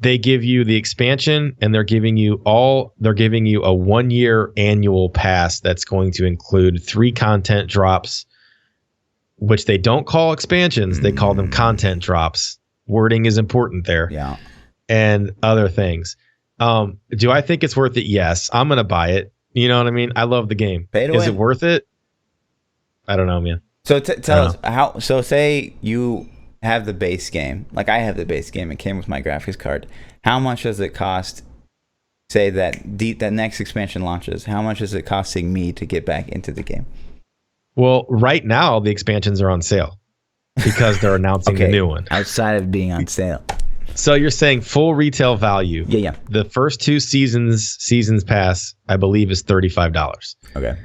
they give you the expansion, and they're giving you a 1-year annual pass that's going to include 3 content drops, which they don't call expansions. They call them content drops. Wording is important there. Yeah. And other things. Do I think it's worth it? Yes. I'm going to buy it. You know what I mean? I love the game. Is it worth it? I don't know, man. So tell us how. So say you have the base game, like I have the base game. It came with my graphics card. How much does it cost? Say that that next expansion launches. How much is it costing me to get back into the game? Well, right now the expansions are on sale because they're announcing the new one. Outside of being on sale. So you're saying full retail value? Yeah. The first 2 seasons pass, I believe, is $35. Okay.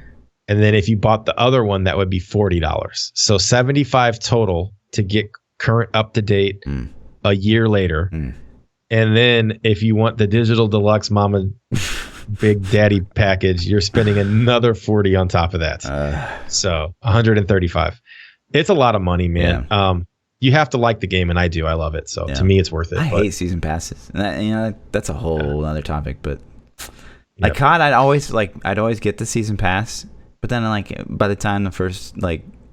And then if you bought the other one, that would be $40. So $75 total to get current up to date a year later. And then if you want the digital deluxe mama big daddy package, you're spending another $40 on top of that. So $135. It's a lot of money, man. Yeah. You have to like the game, and I do. I love it. So to me, it's worth it. I hate season passes. And that, that's a whole other topic. But like COD, I'd always get the season pass. But then by the time the first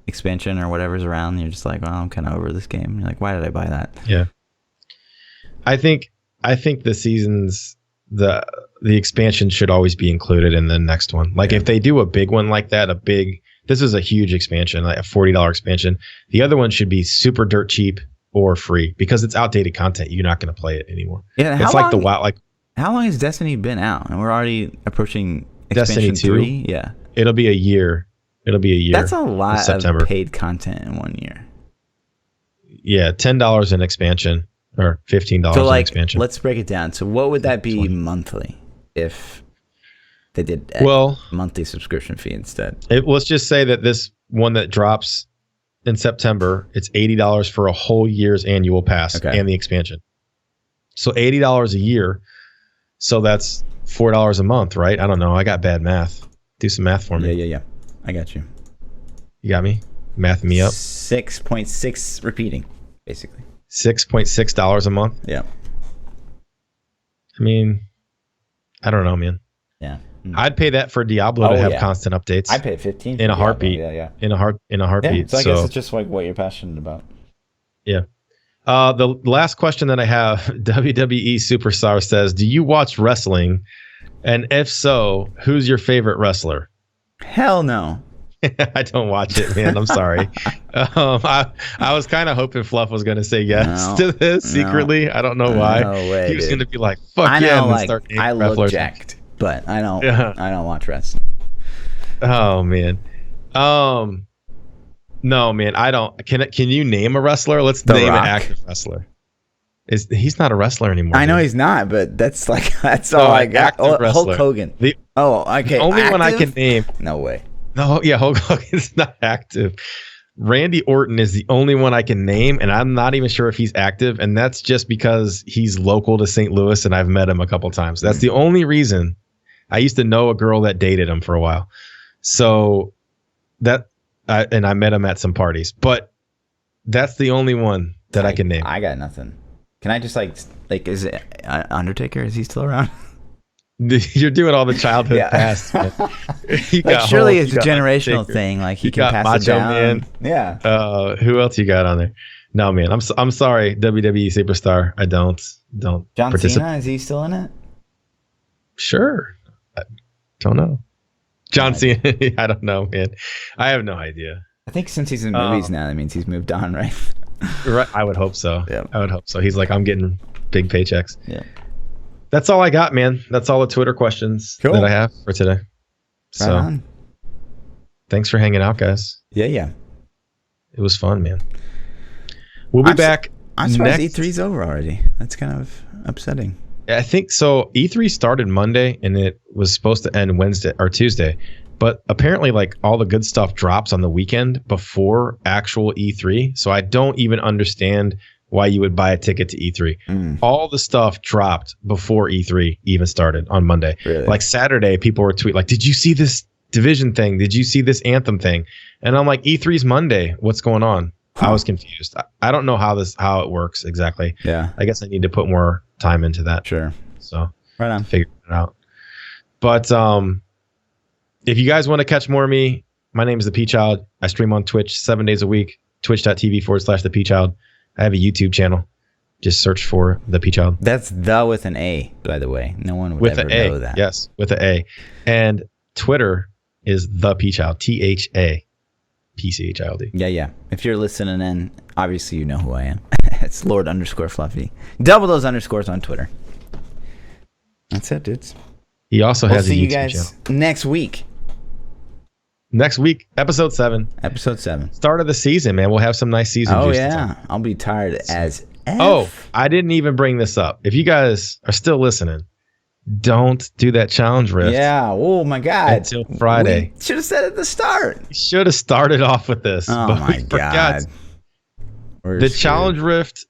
expansion or whatever's around, you're just like, well, I'm kind of over this game. You're like, why did I buy that? Yeah. I think the seasons, the expansion should always be included in the next one. If they do a big one like that, this is a huge expansion, like a $40 expansion. The other one should be super dirt cheap or free because it's outdated content. You're not going to play it anymore. Yeah, it's like the WoW. How long has Destiny been out? And we're already approaching expansion Destiny 2? 3? Yeah. It'll be a year. That's a lot of paid content in 1 year. Yeah, $10 an expansion or $15 an expansion. Let's break it down. So what would that be 20 monthly if they did a monthly subscription fee instead? Let's just say that this one that drops in September, it's $80 for a whole year's annual pass and the expansion. So $80 a year. So that's $4 a month, right? I don't know. I got bad math. Do some math for me. Yeah. I got you. You got me? Mathing me up? 6.6 repeating, basically. $6.6 a month? Yeah. I mean, I don't know, man. Yeah. I'd pay that for Diablo to have constant updates. I'd pay $15 in a heartbeat. Yeah. In a heartbeat. Yeah, so I guess it's just like what you're passionate about. Yeah. The last question that I have, WWE Superstar says, do you watch wrestling? And if so, who's your favorite wrestler? Hell no. I don't watch it, man. I'm sorry. I was kind of hoping Fluff was going to say yes to this secretly. I don't know why. No way, he was going to be like, fuck yeah. And start I look jacked, but I don't watch wrestling. Oh, man. No, man, I don't. Can you name a wrestler? Let's name an active wrestler. He's not a wrestler anymore. I know he's not, but that's all I got. Hulk Hogan. Okay. The only one I can name. No way. No, yeah, Hulk Hogan's not active. Randy Orton is the only one I can name, and I'm not even sure if he's active, and that's just because he's local to St. Louis, and I've met him a couple times. That's the only reason. I used to know a girl that dated him for a while, so and I met him at some parties, but that's the only one that I can name. I got nothing. Can I just is it Undertaker? Is he still around? You're doing all the childhood past. Surely it's a generational thing. Like he can pass it down. Man. Yeah. Who else you got on there? No, man. I'm sorry, WWE Superstar. I don't. John Cena, is he still in it? Sure. I don't know. John Cena. I don't know, man. I have no idea. I think since he's in movies now, that means he's moved on, right? Right. I would hope so. Yeah. I would hope so. He's like, I'm getting big paychecks. Yeah. That's all I got, man. That's all the Twitter questions that I have for today. So, thanks for hanging out, guys. Yeah. It was fun, man. We'll be back. I'm surprised E3's over already. That's kind of upsetting. I think so. E3 started Monday, and it was supposed to end Wednesday or Tuesday. But apparently, all the good stuff drops on the weekend before actual E3. So I don't even understand why you would buy a ticket to E3. All the stuff dropped before E3 even started on Monday. Really? Like Saturday, people were tweeting, did you see this Division thing? Did you see this Anthem thing? And I'm like, E3's Monday. What's going on? I was confused. I don't know how it works exactly. Yeah. I guess I need to put more time into that. Sure. So right on. Figure it out. But if you guys want to catch more of me, my name is ThaPChild. I stream on Twitch 7 days a week. Twitch.tv/ThaPChild. I have a YouTube channel. Just search for ThaPChild. That's the with an A, by the way. No one would with ever know that. Yes, with an A. And Twitter is ThaPChild. ThaPChild. Yeah. If you're listening in, obviously you know who I am. It's Lord_Fluffy. Double those underscores on Twitter. That's it, dudes. He also has a YouTube channel. We'll see you guys next week. Next week, episode 7. Episode 7. Start of the season, man. We'll have some nice season. Oh, yeah. I'll be tired as F. Oh, I didn't even bring this up. If you guys are still listening, don't do that challenge rift. Yeah. Oh, my God. Until Friday. We should have said at the start. We should have started off with this. Oh, my God. The challenge rift.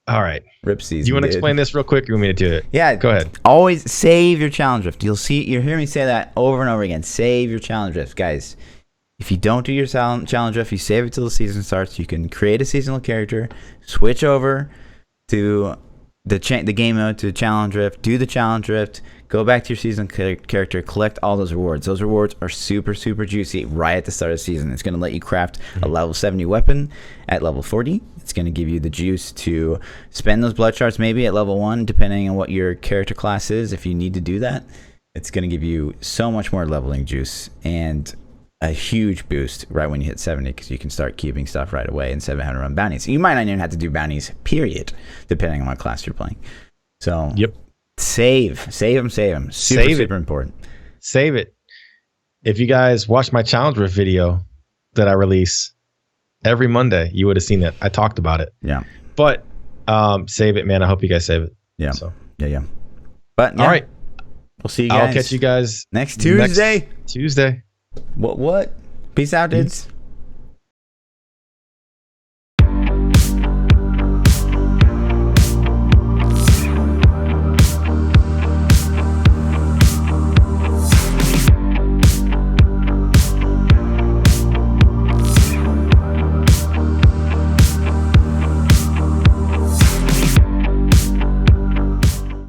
All right. Rip season. Do you want to explain this real quick? Or you want me to do it? Yeah. Go ahead. Always save your challenge rift. You'll hear me say that over and over again. Save your challenge rift. Guys, if you don't do your challenge rift, you save it till the season starts. You can create a seasonal character, switch over to the game mode to challenge rift, do the challenge rift, go back to your season character, collect all those rewards. Those rewards are super, super juicy right at the start of the season. It's going to let you craft a level 70 weapon at level 40. It's going to give you the juice to spend those blood shards maybe at level 1, depending on what your character class is. If you need to do that, it's going to give you so much more leveling juice and a huge boost right when you hit 70, because you can start keeping stuff right away instead of having to run bounties. You might not even have to do bounties, period, depending on what class you're playing. So yep. Save them. Super important. Save it. If you guys watch my challenge rift video that I release every Monday, you would have seen it. I talked about it. Yeah. But save it, man. I hope you guys save it. Yeah. So. Yeah. But all right. We'll see you guys. I'll catch you guys next Tuesday. Tuesday. What? Peace out, dudes.